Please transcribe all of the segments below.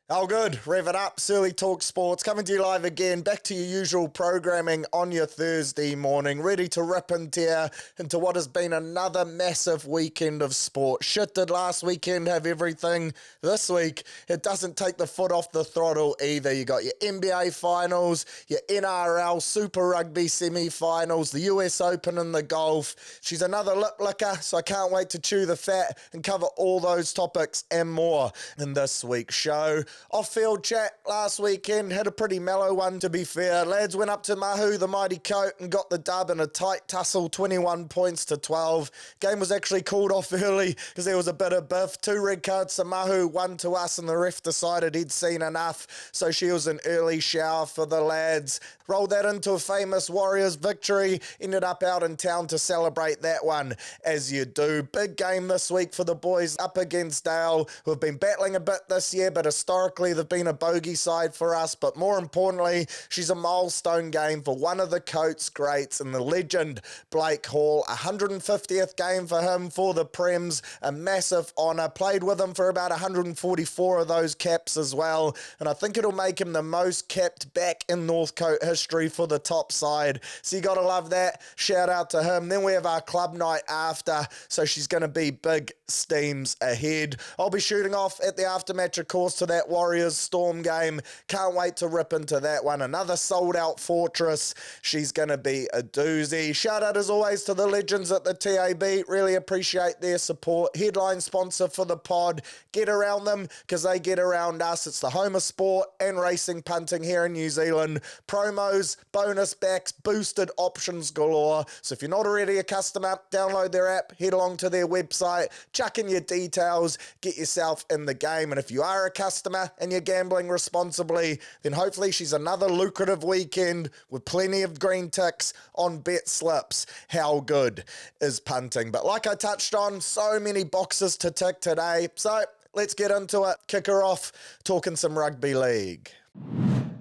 Oh, good. Rev it up. Surly Talk Sports coming to you live again. Back to your usual programming on your Thursday morning. Ready to rip into what has been another massive weekend of sport. Shit did last weekend have everything. This week, it doesn't take the foot off the throttle either. You got your NBA finals, your NRL Super Rugby semi-finals, the US Open and the golf. She's another lip licker, so I can't wait to chew the fat and cover all those topics and more in this week's show. Off-field chat last weekend, had a pretty mellow one to be fair. Lads went up to Mahu, the mighty coat, and got the dub in a tight tussle, 21 points to 12. Game was actually called off early because there was a bit of biff. 2 red cards to Mahu, 1 to us, and the ref decided he'd seen enough, so she was an early shower for the lads. Rolled that into a famous Warriors victory, ended up out in town to celebrate that one, as you do. Big game this week for the boys up against Dale, who have been battling a bit this year, but historically they've been a bogey side for us, but more importantly, she's a milestone game for one of the Coates greats and the legend, Blake Hall. 150th game for him for the Prems, a massive honour. Played with him for about 144 of those caps as well, and I think it'll make him the most capped back in Northcote history for the top side, so you gotta love that. Shout out to him. Then we have our club night after, so she's going to be big steams ahead. I'll be shooting off at the aftermatch, of course, to that Warriors Storm game. Can't wait to rip into that one. Another sold out fortress. She's going to be a doozy. Shout out as always to the legends at the TAB. Really appreciate their support. Headline sponsor for the pod. Get around them because they get around us. It's the home of sport and racing punting here in New Zealand. Promos, bonus backs, boosted options galore. So if you're not already a customer, download their app, head along to their website, chuck in your details, get yourself in the game. And if you are a customer and you're gambling responsibly, then hopefully she's another lucrative weekend with plenty of green ticks on bet slips. How good is punting? But like I touched on, so many boxes to tick today. So let's get into it. Kick her off, talking some rugby league.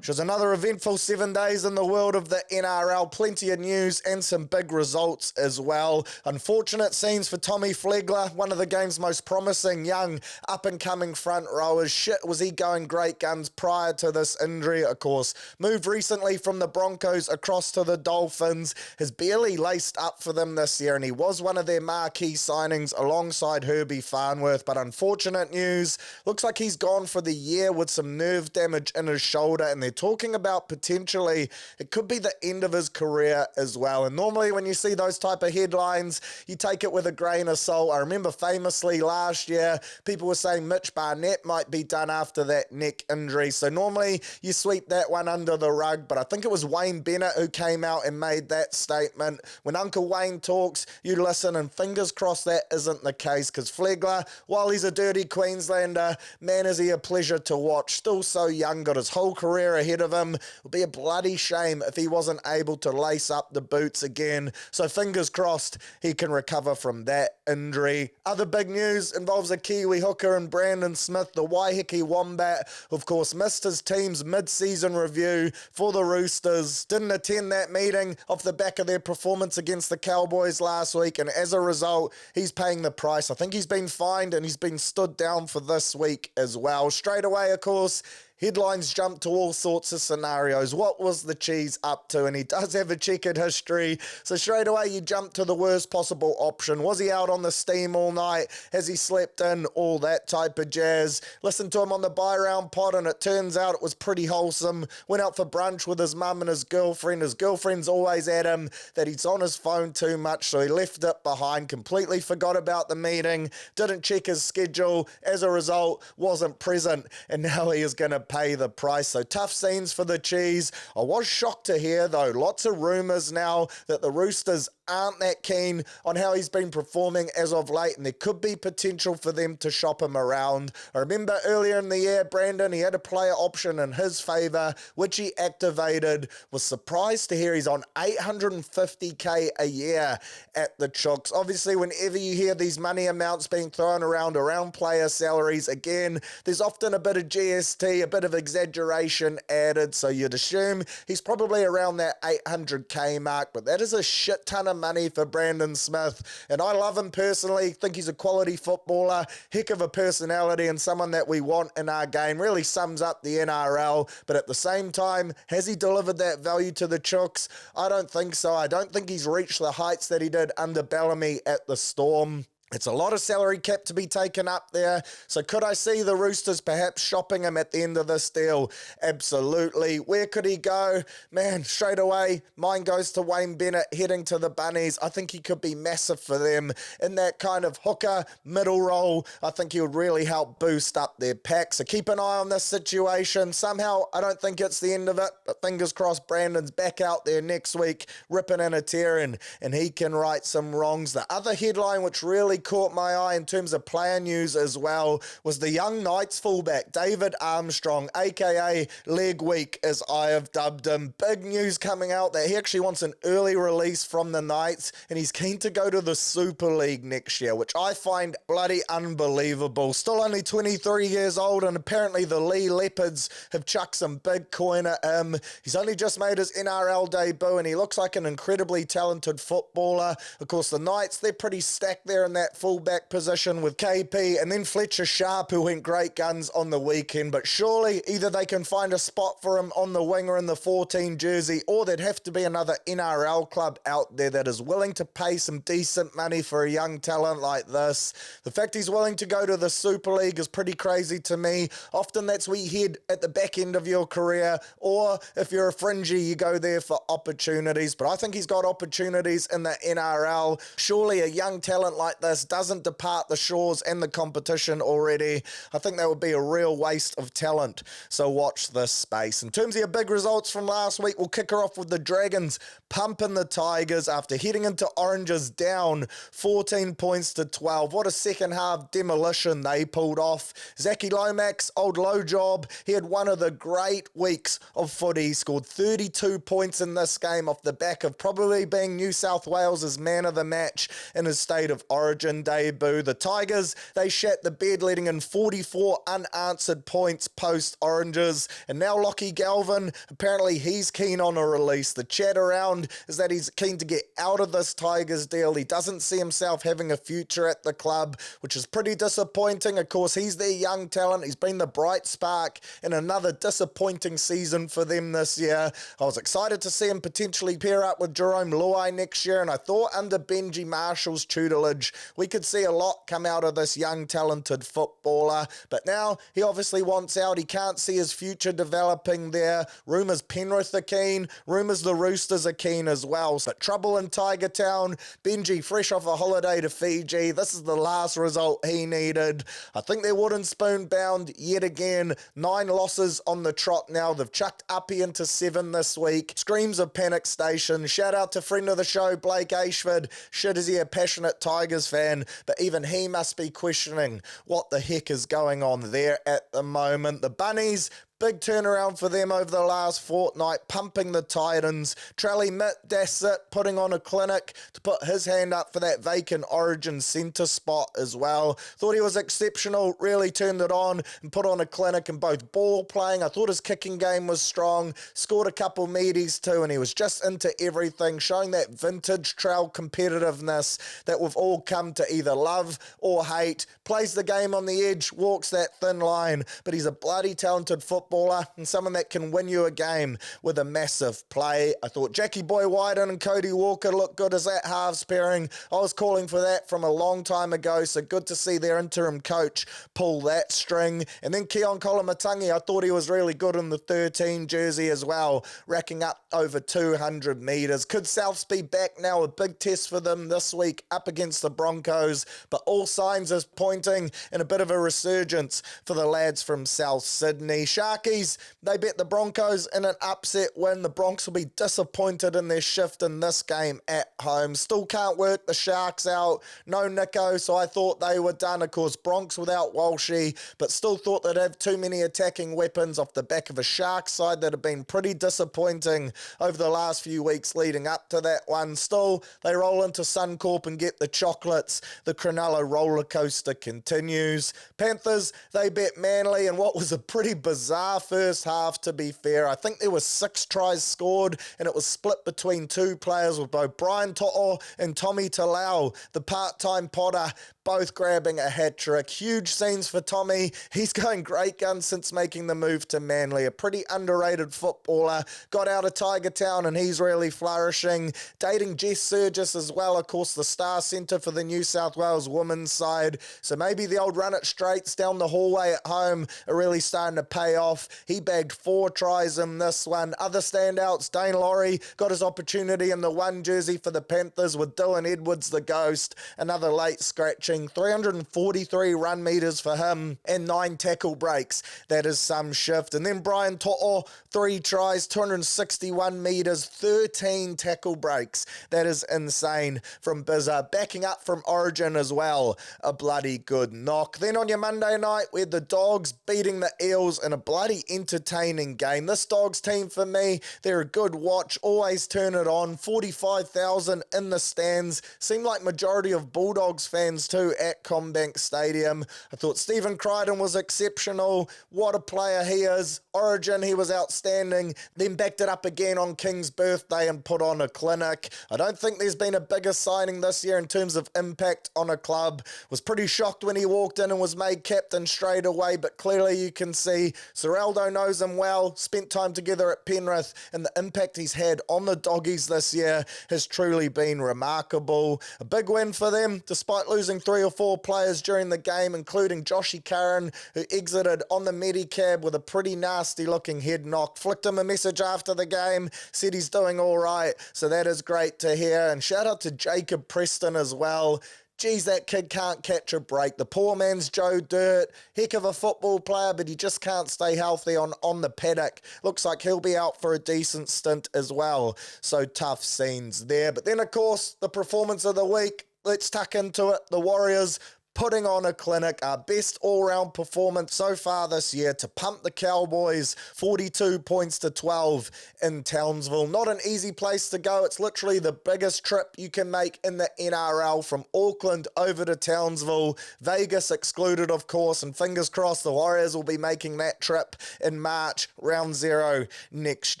It was another eventful 7 days in the world of the NRL. Plenty of news and some big results as well. Unfortunate scenes for Tommy Flegler, one of the game's most promising young up-and-coming front rowers. Shit, was he going great guns prior to this injury, of course. Moved recently from the Broncos across to the Dolphins. Has barely laced up for them this year, and he was one of their marquee signings alongside Herbie Farnworth. But unfortunate news, looks like he's gone for the year with some nerve damage in his shoulder, and they're talking about potentially it could be the end of his career as well. And normally when you see those type of headlines, you take it with a grain of salt. I remember famously last year, people were saying Mitch Barnett might be done after that neck injury. So normally you sweep that one under the rug, but I think it was Wayne Bennett who came out and made that statement. When Uncle Wayne talks, you listen, and fingers crossed that isn't the case, because Flegler, while he's a dirty Queenslander, man, is he a pleasure to watch. Still so young, got his whole career ahead of him. It would be a bloody shame if he wasn't able to lace up the boots again. So fingers crossed he can recover from that injury. Other big news involves a Kiwi hooker in Brandon Smith, the Waiheke Wombat. Of course, missed his team's mid-season review for the Roosters. Didn't attend that meeting off the back of their performance against the Cowboys last week, and as a result, he's paying the price. I think he's been fined and he's been stood down for this week as well. Straight away, of course, headlines jump to all sorts of scenarios. What was the Cheese up to? And he does have a checkered history. So straight away you jump to the worst possible option. Was he out on the steam all night? Has he slept in? All that type of jazz. Listened to him on the Buy Round pod, and it turns out it was pretty wholesome. Went out for brunch with his mum and his girlfriend. His girlfriend's always at him that he's on his phone too much, so he left it behind. Completely forgot about the meeting. Didn't check his schedule. As a result, wasn't present. And now he is going to pay the price. So tough scenes for the Cheese. I was shocked to hear, though, lots of rumours now that the Roosters aren't that keen on how he's been performing as of late, and there could be potential for them to shop him around. I remember earlier in the year, Brandon, he had a player option in his favour, which he activated. Was surprised to hear he's on $850K a year at the Chooks. Obviously, whenever you hear these money amounts being thrown around player salaries, again, there's often a bit of GST, a bit of exaggeration added, so you'd assume he's probably around that $800K mark, but that is a shit ton of money for Brandon Smith. And I love him personally, think he's a quality footballer, heck of a personality, and someone that we want in our game. Really sums up the NRL, but at the same time, has he delivered that value to the Chooks? I don't think so. I don't think he's reached the heights that he did under Bellamy at the Storm. It's a lot of salary cap to be taken up there. So could I see the Roosters perhaps shopping him at the end of this deal? Absolutely. Where could he go? Man, straight away, mine goes to Wayne Bennett heading to the Bunnies. I think he could be massive for them in that kind of hooker middle role. I think he would really help boost up their pack. So keep an eye on this situation. Somehow, I don't think it's the end of it, but fingers crossed Brandon's back out there next week, ripping and a tearing, and he can right some wrongs. The other headline which really caught my eye in terms of player news as well was the young Knights fullback David Armstrong, aka Leg Week as I have dubbed him. Big news coming out that he actually wants an early release from the Knights and he's keen to go to the Super League next year, which I find bloody unbelievable. Still only 23 years old, and apparently the Lee Leopards have chucked some big coin at him. He's only just made his NRL debut and he looks like an incredibly talented footballer. Of course, the Knights, they're pretty stacked there in that fullback position with KP and then Fletcher Sharp, who went great guns on the weekend. But surely either they can find a spot for him on the wing or in the 14 jersey, or there'd have to be another NRL club out there that is willing to pay some decent money for a young talent like this. The fact he's willing to go to the Super League is pretty crazy to me. Often that's where you head at the back end of your career, or if you're a fringy, you go there for opportunities. But I think he's got opportunities in the NRL. Surely a young talent like this doesn't depart the shores and the competition already. I think that would be a real waste of talent. So watch this space. In terms of your big results from last week, we'll kick her off with the Dragons pumping the Tigers after heading into Oranges down 14 points to 12. What a second half demolition they pulled off. Zachy Lomax, old low job, he had one of the great weeks of footy. He scored 32 points in this game off the back of probably being New South Wales' man of the match in his State of Origin debut. The Tigers, they shat the bed, letting in 44 unanswered points post-Oranges. And now Lockie Galvin, apparently he's keen on a release. The chat around is that he's keen to get out of this Tigers deal. He doesn't see himself having a future at the club, which is pretty disappointing. Of course, he's their young talent. He's been the bright spark in another disappointing season for them this year. I was excited to see him potentially pair up with Jerome Luai next year, and I thought under Benji Marshall's tutelage, we could see a lot come out of this young, talented footballer. But now he obviously wants out. He can't see his future developing there. Rumours Penrith are keen. Rumours the Roosters are keen as well. So trouble in Tiger Town. Benji fresh off a holiday to Fiji. This is the last result he needed. I think they're wooden spoon bound yet again. 9 losses on the trot now. They've chucked Uppy into 7 this week. Screams of panic station. Shout out to friend of the show, Blake Ashford. Shit, is he a passionate Tigers fan? But even he must be questioning what the heck is going on there at the moment. The Bunnies, big turnaround for them over the last fortnight, pumping the Titans. Trelly Mitt Dassett putting on a clinic to put his hand up for that vacant Origin centre spot as well. Thought he was exceptional, really turned it on and put on a clinic in both ball playing. I thought his kicking game was strong, scored a couple meaties too, and he was just into everything, showing that vintage trail competitiveness that we've all come to either love or hate. Plays the game on the edge, walks that thin line, but he's a bloody talented footballer and someone that can win you a game with a massive play. I thought Jackie Boy Wyden and Cody Walker looked good as that halves pairing. I was calling for that from a long time ago, so good to see their interim coach pull that string. And then Keon Kolamatangi, I thought he was really good in the 13 jersey as well, racking up over 200 metres. Could Souths be back now? A big test for them this week up against the Broncos, but all signs is pointing in a bit of a resurgence for the lads from South Sydney. Sharkies, they bet the Broncos in an upset win. The Bronx will be disappointed in their shift in this game at home. Still can't work the Sharks out. No Nico, so I thought they were done. Of course, Bronx without Walshy, but still thought they'd have too many attacking weapons off the back of a Sharks side that have been pretty disappointing over the last few weeks leading up to that one. Still, they roll into Suncorp and get the chocolates. The Cronulla roller coaster continues. Panthers, they bet Manly in what was a pretty bizarre bizarre first half, to be fair. I think there were 6 tries scored, and it was split between 2 players, with both Brian To'o and Tommy Talau, the part-time Potter, both grabbing a hat-trick. Huge scenes for Tommy. He's going great guns since making the move to Manly. A pretty underrated footballer. Got out of Tiger Town and he's really flourishing. Dating Jess Surgis as well, of course, the star centre for the New South Wales women's side. So maybe the old run it straights down the hallway at home are really starting to pay off. He bagged 4 tries in this one. Other standouts, Dane Laurie got his opportunity in the 1 jersey for the Panthers with Dylan Edwards, the ghost. Another late scratching, 343 run metres for him and 9 tackle breaks. That is some shift. And then Brian To'o, 3 tries, 261 metres, 13 tackle breaks. That is insane from Bizza. Backing up from Origin as well. A bloody good knock. Then on your Monday night, we had the Dogs beating the Eels in a bloody entertaining game. This Dogs team, for me, they're a good watch. Always turn it on. 45,000 in the stands. Seemed like majority of Bulldogs fans too at CommBank Stadium. I thought Stephen Crichton was exceptional. What a player he is. Origin, he was outstanding. Then backed it up again on King's birthday and put on a clinic. I don't think there's been a bigger signing this year in terms of impact on a club. Was pretty shocked when he walked in and was made captain straight away, but clearly you can see Seraldo knows him well, spent time together at Penrith, and the impact he's had on the Doggies this year has truly been remarkable. A big win for them, despite losing 3 or 4 players during the game, including Joshy Curran, who exited on the Medicab with a pretty nasty looking head knock. Flicked him a message after the game, said he's doing all right, so that is great to hear. And shout out to Jacob Preston as well. Geez, that kid can't catch a break. The poor man's Joe Dirt. Heck of a football player, but he just can't stay healthy on the paddock. Looks like he'll be out for a decent stint as well. So tough scenes there. But then, of course, the performance of the week. Let's tuck into it. The Warriors putting on a clinic, our best all-round performance so far this year to pump the Cowboys 42 points to 12 in Townsville. Not an easy place to go. It's literally the biggest trip you can make in the NRL, from Auckland over to Townsville. Vegas excluded, of course, and fingers crossed the Warriors will be making that trip in March, round 0 next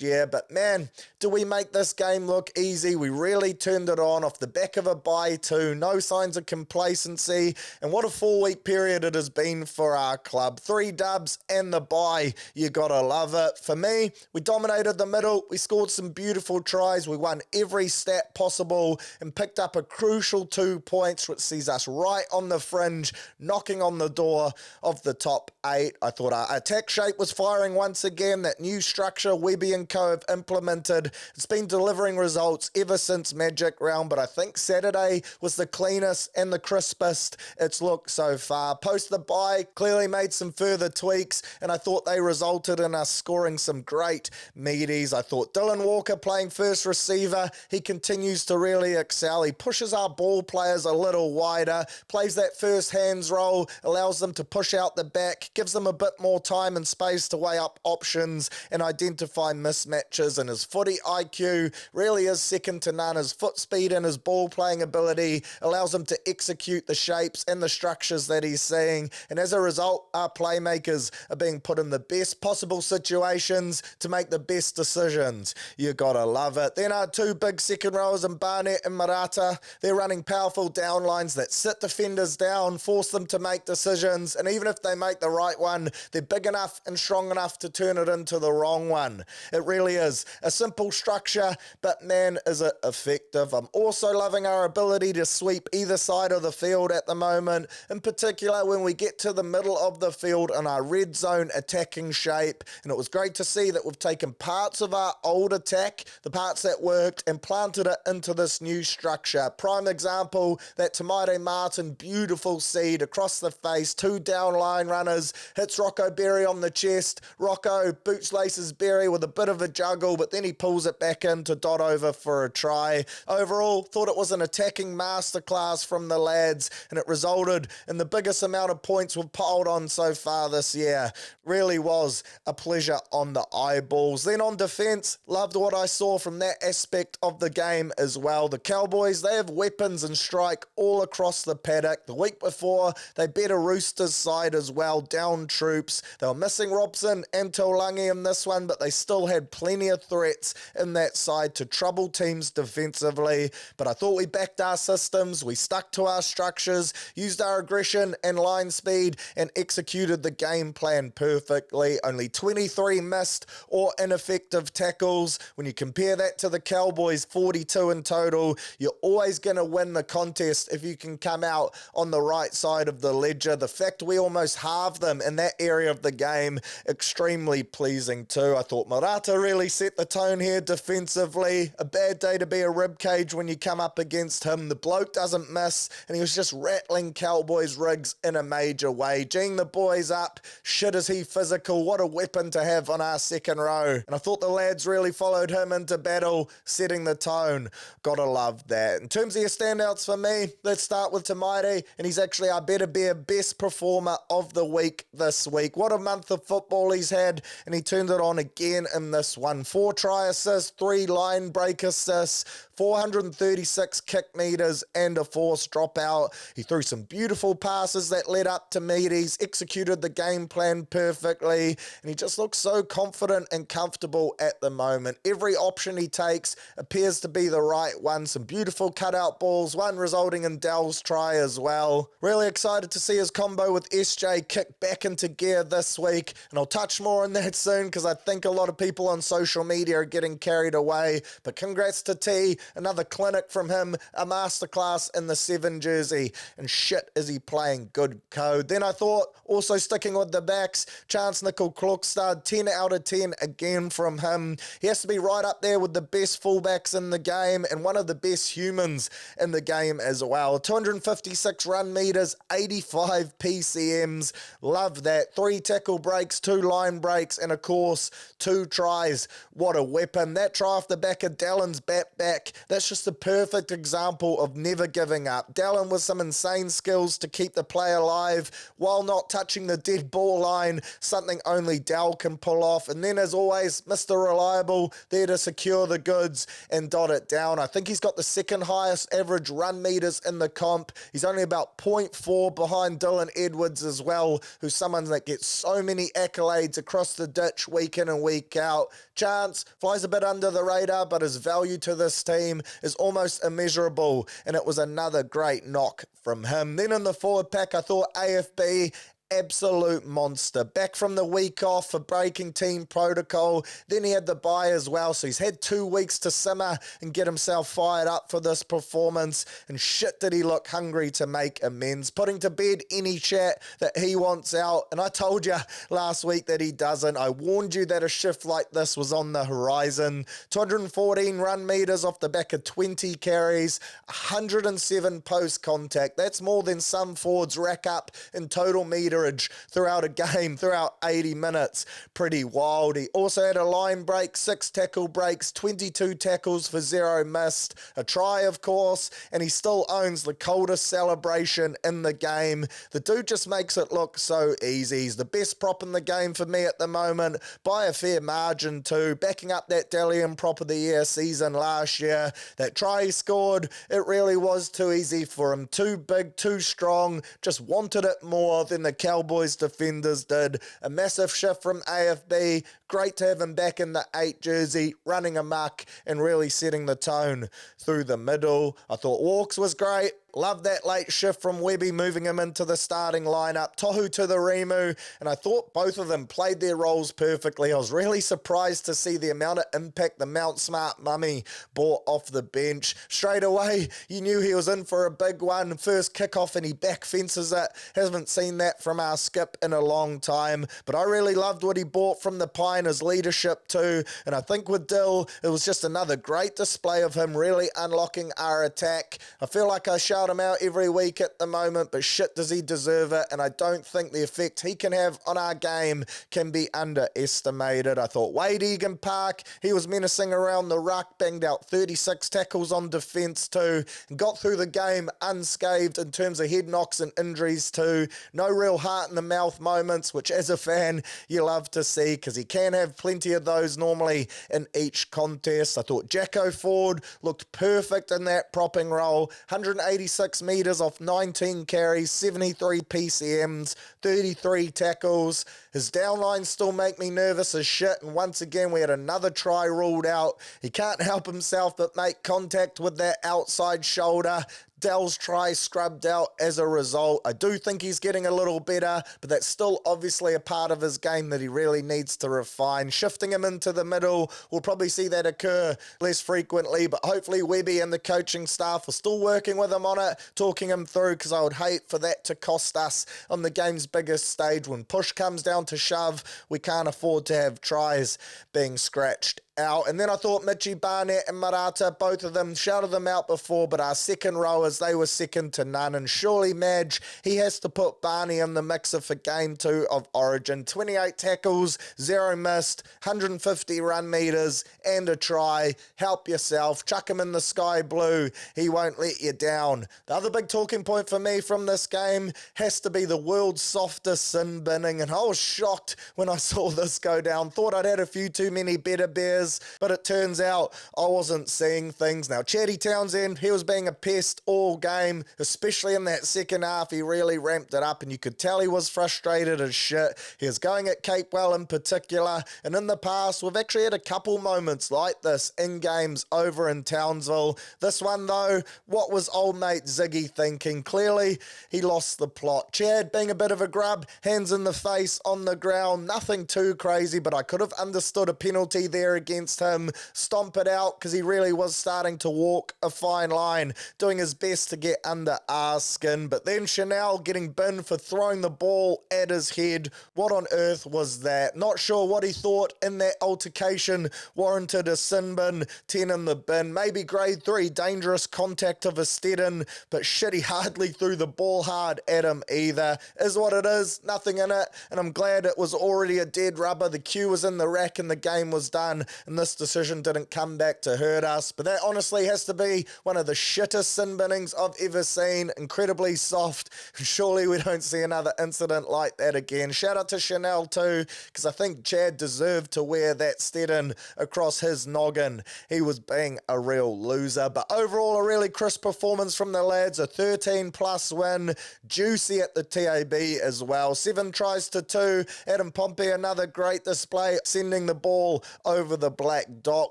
year. But man, do we make this game look easy? We really turned it on off the back of a bye too. No signs of complacency. And what a 4-week period it has been for our club. 3 dubs and the bye. You gotta love it. For me, we dominated the middle. We scored some beautiful tries. We won every stat possible and picked up a crucial 2 points, which sees us right on the fringe, knocking on the door of the top 8. I thought our attack shape was firing once again. That new structure Webby and co have implemented, it's been delivering results ever since Magic Round, but I think Saturday was the cleanest and the crispest it's looked so far. Post the bye, clearly made some further tweaks, and I thought they resulted in us scoring some great meaties. I thought Dylan Walker playing first receiver, he continues to really excel. He pushes our ball players a little wider, plays that first hands roll, allows them to push out the back, gives them a bit more time and space to weigh up options and identify mismatches, and his footy IQ really is second to none. His foot speed and his ball playing ability allows him to execute the shapes and the structures that he's seeing, and as a result, our playmakers are being put in the best possible situations to make the best decisions. You gotta love it. Then our 2 big second rowers in Barnett and Marata, they're running powerful down lines that sit defenders down, force them to make decisions, and even if they make the right one, they're big enough and strong enough to turn it into the wrong one. It really is a simple structure, but man, is it effective. I'm also loving our ability to sweep either side of the field at the moment, in particular when we get to the middle of the field in our red zone attacking shape. And it was great to see that we've taken parts of our old attack, the parts that worked, and planted it into this new structure. Prime example, that Tamaire Martin beautiful seed across the face, 2 down line runners, hits Rocco Berry on the chest. Rocco boots laces Berry with a bit of a juggle, but then he pulls it back in to dot over for a try. Overall, thought it was an attacking masterclass from the lads, and it resulted unheralded and the biggest amount of points we've piled on so far this year. Really was a pleasure on the eyeballs. Then on defense, loved what I saw from that aspect of the game as well. The Cowboys, they have weapons and strike all across the paddock. The week before, they beat a Roosters side as well, down troops. They were missing Robson and Tuolangi in this one, but they still had plenty of threats in that side to trouble teams defensively. But I thought we backed our systems, we stuck to our structures, used our aggression and line speed, and executed the game plan perfectly. Only 23 missed or ineffective tackles. When you compare that to the Cowboys, 42 in total, you're always going to win the contest if you can come out on the right side of the ledger. The fact we almost halved them in that area of the game, extremely pleasing too. I thought Murata really set the tone here defensively. A bad day to be a ribcage when you come up against him. The bloke doesn't miss, and he was just rattling Cowboys rigs in a major way. Geeing the boys up. Shit, is he physical. What a weapon to have on our second row. And I thought the lads really followed him into battle, setting the tone. Gotta love that. In terms of your standouts for me, let's start with Tamaiti, and he's actually our better bear best performer of the week this week. What a month of football he's had, and he turned it on again in this one. 4 try assists, 3 line break assists, 436 kick meters, and a forced dropout. He threw some beautiful passes that led up to meaties, executed the game plan perfectly, and he just looks so confident and comfortable at the moment. Every option he takes appears to be the right one. Some beautiful cutout balls, one resulting in Dell's try as well. Really excited to see his combo with SJ kick back into gear this week, and I'll touch more on that soon because I think a lot of people on social media are getting carried away. But congrats to T, another clinic from him, a masterclass in the 7 jersey, and shit is he playing good code. Then I thought, also sticking with the backs, Chance Nickel Klokstad, 10 out of 10 again from him. He has to be right up there with the best fullbacks in the game and one of the best humans in the game as well. 256 run meters, 85 PCMs. Love that. 3 tackle breaks, 2 line breaks, and of course, 2 tries. What a weapon. That try off the back of Dallin's back. That's just a perfect example of never giving up. Dallin with some insane skills to keep the play alive while not touching the dead ball line, something only Dell can pull off. And then as always, Mr. Reliable there to secure the goods and dot it down. I think he's got the second highest average run meters in the comp. He's only about 0.4 behind Dylan Edwards as well, who's someone that gets so many accolades across the ditch week in and week out. Chance flies a bit under the radar, but his value to this team is almost immeasurable, and it was another great knock from him. Then in the forward pack, I thought AFB, absolute monster. Back from the week off for breaking team protocol. Then he had the bye as well, so he's had 2 weeks to simmer and get himself fired up for this performance. And shit did he look hungry to make amends, putting to bed any chat that he wants out. And I told you last week that he doesn't. I warned you that a shift like this was on the horizon. 214 run meters off the back of 20 carries, 107 post contact. That's more than some forwards rack up in total meter throughout a game, throughout 80 minutes. Pretty wild. He also had a line break, 6 tackle breaks, 22 tackles for 0 missed, a try of course, and he still owns the coldest celebration in the game. The dude just makes it look so easy. He's the best prop in the game for me at the moment, by a fair margin too, backing up that Dalian prop of the year season last year. That try he scored, it really was too easy for him. Too big, too strong, just wanted it more than the Cowboys defenders did. A massive shift from AFB. Great to have him back in the 8 jersey, running amok and really setting the tone through the middle. I thought Walks was great. Love that late shift from Webby, moving him into the starting lineup. Tohu to the Rimu, and I thought both of them played their roles perfectly. I was really surprised to see the amount of impact the Mount Smart mummy brought off the bench. Straight away, you knew he was in for a big one. First kickoff and he back fences it. Haven't seen that from our skip in a long time, but I really loved what he brought from the Pine, his leadership too, and I think with Dill, it was just another great display of him really unlocking our attack. I feel like I shouted shout him out every week at the moment, but shit does he deserve it, and I don't think the effect he can have on our game can be underestimated. I thought Wade Egan Park, he was menacing around the ruck, banged out 36 tackles on defence too, and got through the game unscathed in terms of head knocks and injuries too. No real heart in the mouth moments, which as a fan you love to see because he can have plenty of those normally in each contest. I thought Jacko Ford looked perfect in that propping role. 186 metres off 19 carries, 73 PCMs, 33 tackles. His downlines still make me nervous as shit, and once again we had another try ruled out. He can't help himself but make contact with that outside shoulder. Dell's try scrubbed out as a result. I do think he's getting a little better, but that's still obviously a part of his game that he really needs to refine. Shifting him into the middle, we'll probably see that occur less frequently, but hopefully Webby and the coaching staff are still working with him on it, talking him through, because I would hate for that to cost us on the game's biggest stage. When push comes down to shove, we can't afford to have tries being scratched out. And then I thought Mitchie Barnett and Marata, both of them, shouted them out before, but our second rowers, they were second to none. And surely Madge, he has to put Barney in the mixer for game 2 of Origin. 28 tackles, 0 missed, 150 run metres and a try. Help yourself, chuck him in the sky blue, he won't let you down. The other big talking point for me from this game has to be the world's softest sin binning, and I was shocked when I saw this go down. Thought I'd had a few too many better beers, but it turns out I wasn't seeing things. Now, Chatty Townsend, he was being a pest all game, especially in that second half. He really ramped it up, and you could tell he was frustrated as shit. He was going at Capewell in particular, and in the past, we've actually had a couple moments like this in games over in Townsville. This one, though, what was old mate Ziggy thinking? Clearly, he lost the plot. Chad being a bit of a grub, hands in the face on the ground, nothing too crazy, but I could have understood a penalty there against him. Stomp it out, because he really was starting to walk a fine line, doing his best to get under our skin. But then Chanel getting binned for throwing the ball at his head. What on earth was that? Not sure what he thought in that altercation warranted a sin bin, 10 in the bin. Maybe grade 3 dangerous contact of a Steadin, but shit, he hardly threw the ball hard at him either. Is what it is, nothing in it, and I'm glad it was already a dead rubber. The cue was in the rack and the game was done, and this decision didn't come back to hurt us. But that honestly has to be one of the shittest sin binnings I've ever seen. Incredibly soft. Surely we don't see another incident like that again. Shout out to Chanel too, because I think Chad deserved to wear that Steadin across his noggin. He was being a real loser. But overall, a really crisp performance from the lads. A 13+ win. Juicy at the TAB as well. 7 tries to 2. Adam Pompey, another great display, sending the ball over the black dot.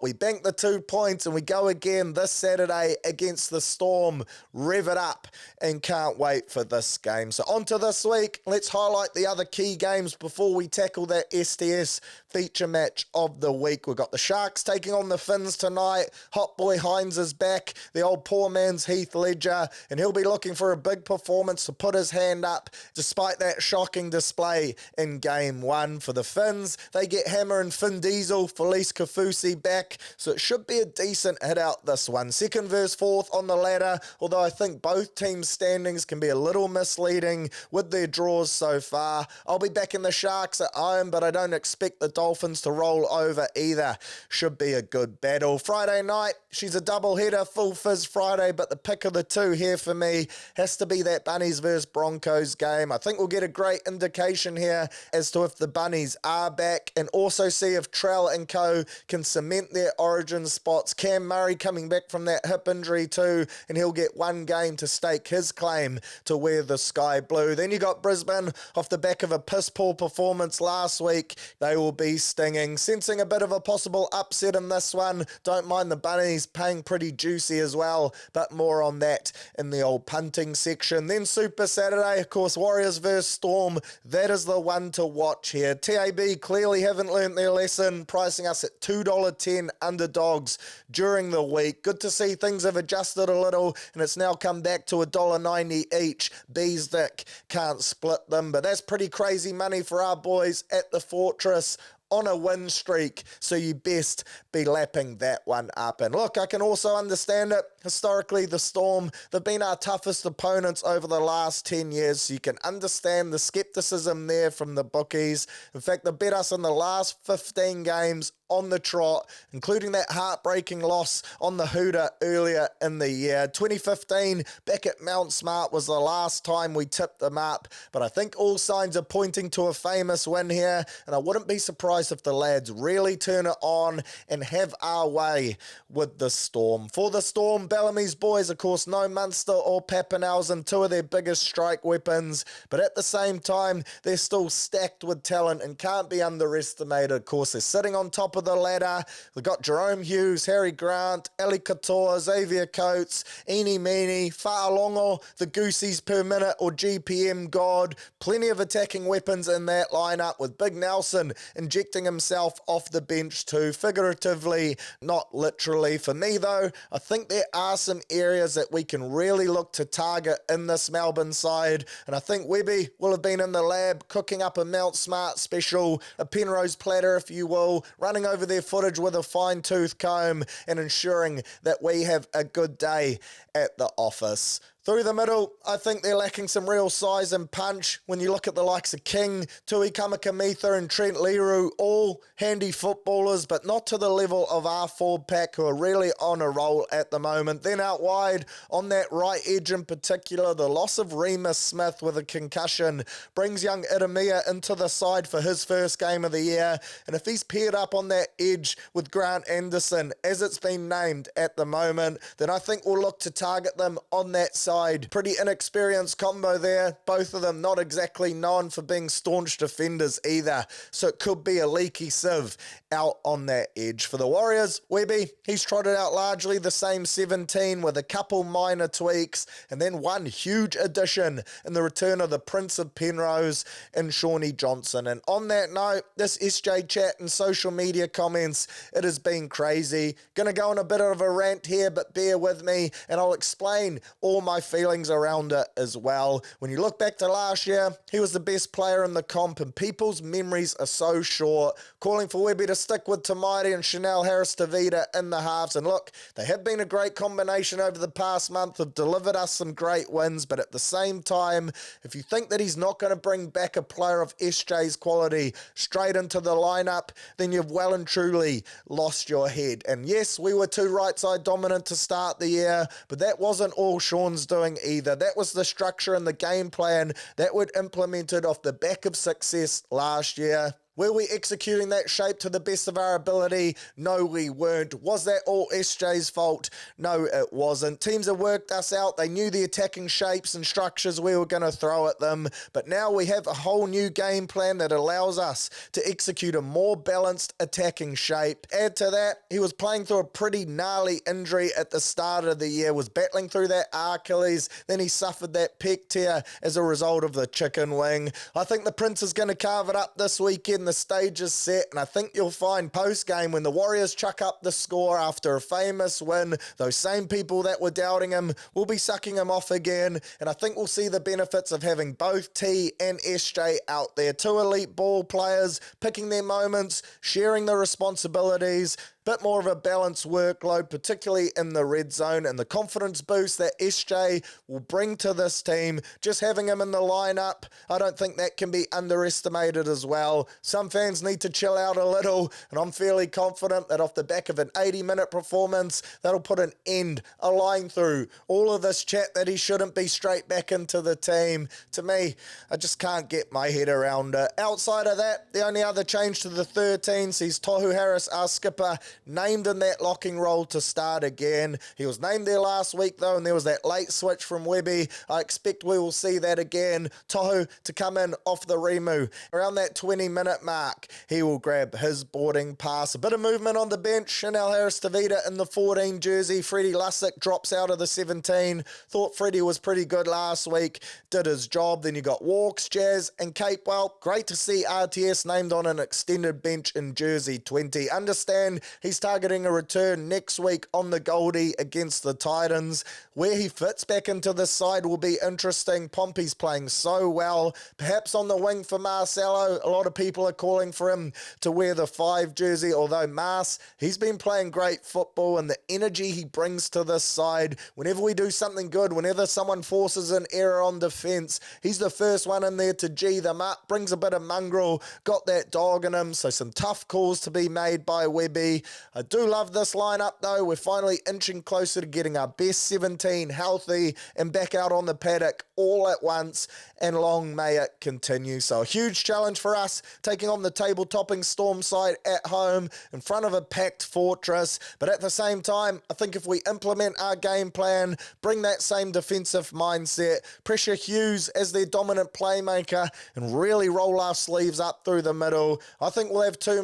We banked the 2 points, and we go again this Saturday against the Storm. Rev it up, and can't wait for this game. So on to this week. Let's highlight the other key games before we tackle that STS feature match of the week. We've got the Sharks taking on the Finns tonight. Hot boy Hines is back, the old poor man's Heath Ledger, and he'll be looking for a big performance to put his hand up despite that shocking display in game 1. For the Finns, they get Hammer and Finn Diesel, Felice Kafusi back, so it should be a decent hit out this one. Second versus fourth on the ladder, although I think both teams' standings can be a little misleading with their draws so far. I'll be backing the Sharks at home, but I don't expect the Dolphins to roll over either. Should be a good battle. Friday night, she's a double header, full fizz Friday, but the pick of the two here for me has to be that Bunnies versus Broncos game. I think we'll get a great indication here as to if the Bunnies are back, and also see if Trell and co can cement their Origin spots. Cam Murray coming back from that hip injury too, and he'll get one game to stake his claim to wear the sky blue. Then you got Brisbane off the back of a piss-poor performance last week. They will be stinging. Sensing a bit of a possible upset in this one. Don't mind the Bunnies paying pretty juicy as well, but more on that in the old punting section. Then Super Saturday, of course, Warriors versus Storm. That is the one to watch here. TAB clearly haven't learnt their lesson, pricing us at $2.10 underdogs during the week. Good to see things have adjusted a little, and it's now come back to $1.90 each. Bees Dick can't split them, but that's pretty crazy money for our boys at the Fortress on a win streak, so you best be lapping that one up. And look, I can also understand it. Historically, the Storm, they've been our toughest opponents over the last 10 years, so you can understand the skepticism there from the bookies. In fact, they bet us in the last 15 games on the trot, including that heartbreaking loss on the Hooter earlier in the year. 2015, back at Mount Smart, was the last time we tipped them up, but I think all signs are pointing to a famous win here, and I wouldn't be surprised if the lads really turn it on and have our way with the Storm. For the Storm, Bellamy's boys, of course, no Munster or Pappenhausen, two of their biggest strike weapons, but at the same time, they're still stacked with talent and can't be underestimated. Of course, they're sitting on top of the ladder. They've got Jerome Hughes, Harry Grant, Ali Katoa, Xavier Coates, Eenie Meenie, Fa'alongo, the Goosies per minute or GPM God. Plenty of attacking weapons in that lineup, with Big Nelson injecting himself off the bench too, figuratively, not literally. For me though, I think there are some areas that we can really look to target in this Melbourne side, and I think Webby will have been in the lab cooking up a Mount Smart special, a Penrose platter if you will, running over their footage with a fine-tooth comb and ensuring that we have a good day at the office. Through the middle, I think they're lacking some real size and punch. When you look at the likes of King, Tui Kamakamitha and Trent Leroux, all handy footballers, but not to the level of our forward pack, who are really on a roll at the moment. Then out wide, on that right edge in particular, the loss of Remus Smith with a concussion brings young Idemia into the side for his first game of the year. And if he's paired up on that edge with Grant Anderson, as it's been named at the moment, then I think we'll look to target them on that side. Pretty inexperienced combo there. Both of them not exactly known for being staunch defenders either. So it could be a leaky sieve out on that edge. For the Warriors, Webby, he's trotted out largely the same 17 with a couple minor tweaks, and then one huge addition in the return of the Prince of Penrose and Shawnee Johnson. And on that note, this SJ chat and social media comments, it has been crazy. Gonna go on a bit of a rant here, but bear with me and I'll explain all my feelings around it as well. When you look back to last year, he was the best player in the comp, and people's memories are so short. Calling for Webby to stick with Tamaiti and Chanel Harris-Tavita in the halves, and look, they have been a great combination over the past month, have delivered us some great wins, but at the same time, if you think that he's not going to bring back a player of SJ's quality straight into the lineup, then you've well and truly lost your head. And yes, we were too right side dominant to start the year, but that wasn't all Sean's doing either. That was the structure and the game plan that we'd implemented off the back of success last year. Were we executing that shape to the best of our ability? No, we weren't. Was that all SJ's fault? No, it wasn't. Teams have worked us out. They knew the attacking shapes and structures we were going to throw at them, but now we have a whole new game plan that allows us to execute a more balanced attacking shape. Add to that, he was playing through a pretty gnarly injury at the start of the year, was battling through that Achilles, then he suffered that pec tear as a result of the chicken wing. I think the Prince is going to carve it up this weekend. The stage is set, and I think you'll find post-game when the Warriors chuck up the score after a famous win, those same people that were doubting him will be sucking him off again, and I think we'll see the benefits of having both T and SJ out there. Two elite ball players, picking their moments, sharing the responsibilities, bit more of a balanced workload, particularly in the red zone, and the confidence boost that SJ will bring to this team. Just having him in the lineup, I don't think that can be underestimated as well. Some fans need to chill out a little, and I'm fairly confident that off the back of an 80-minute performance, that'll put an end, a line through all of this chat that he shouldn't be straight back into the team. To me, I just can't get my head around it. Outside of that, the only other change to the 13 sees Tohu Harris, our skipper, named in that locking role to start again. He was named there last week though, and there was that late switch from Webby. I expect we will see that again. Tohu to come in off the Remu around that 20-minute mark. He will grab his boarding pass. A bit of movement on the bench. Chanel Harris-Tavita in the 14 jersey. Freddie Lussick drops out of the 17. Thought Freddie was pretty good last week. Did his job. Then you got Walks, Jazz and Capewell. Great to see RTS named on an extended bench in jersey 20. Understand He's targeting a return next week on the Goldie against the Titans. Where he fits back into this side will be interesting. Pompey's playing so well. Perhaps on the wing for Marcelo. A lot of people are calling for him to wear the 5 jersey, although Mars, he's been playing great football, and the energy he brings to this side, whenever we do something good, whenever someone forces an error on defence, he's the first one in there to G them up, brings a bit of mongrel, got that dog in him, so some tough calls to be made by Webby. I do love this lineup though. We're finally inching closer to getting our best 17 healthy and back out on the paddock all at once, and long may it continue. So a huge challenge for us, taking on the table-topping Storm side at home in front of a packed fortress. But at the same time, I think if we implement our game plan, bring that same defensive mindset, pressure Hughes as their dominant playmaker, and really roll our sleeves up through the middle, I think we'll have too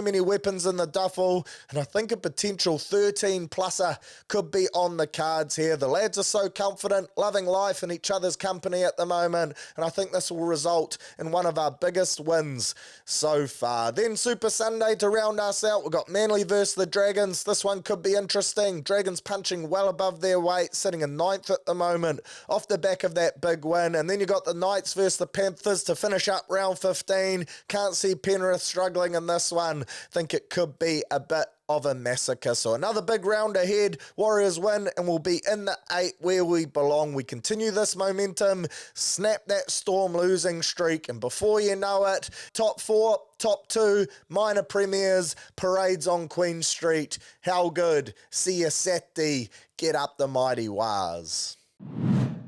many weapons in the duffel, and I think a potential 13-plusser could be on the cards here. The lads are so confident, loving life and each other's company at the moment, and I think this will result in one of our biggest wins so far. Then Super Sunday to round us out, we've got Manly versus the Dragons. This one could be interesting. Dragons punching well above their weight, sitting in 9th at the moment, off the back of that big win. And then you got the Knights versus the Panthers to finish up round 15. Can't see Penrith struggling in this one. Think it could be a bit of a massacre. So another big round ahead. Warriors win and we'll be in the 8 where we belong. We continue this momentum, snap that Storm losing streak, and before you know it, top 4, top 2, minor premiers, parades on Queen Street. How good. See you Saturday. Get up the mighty Wars.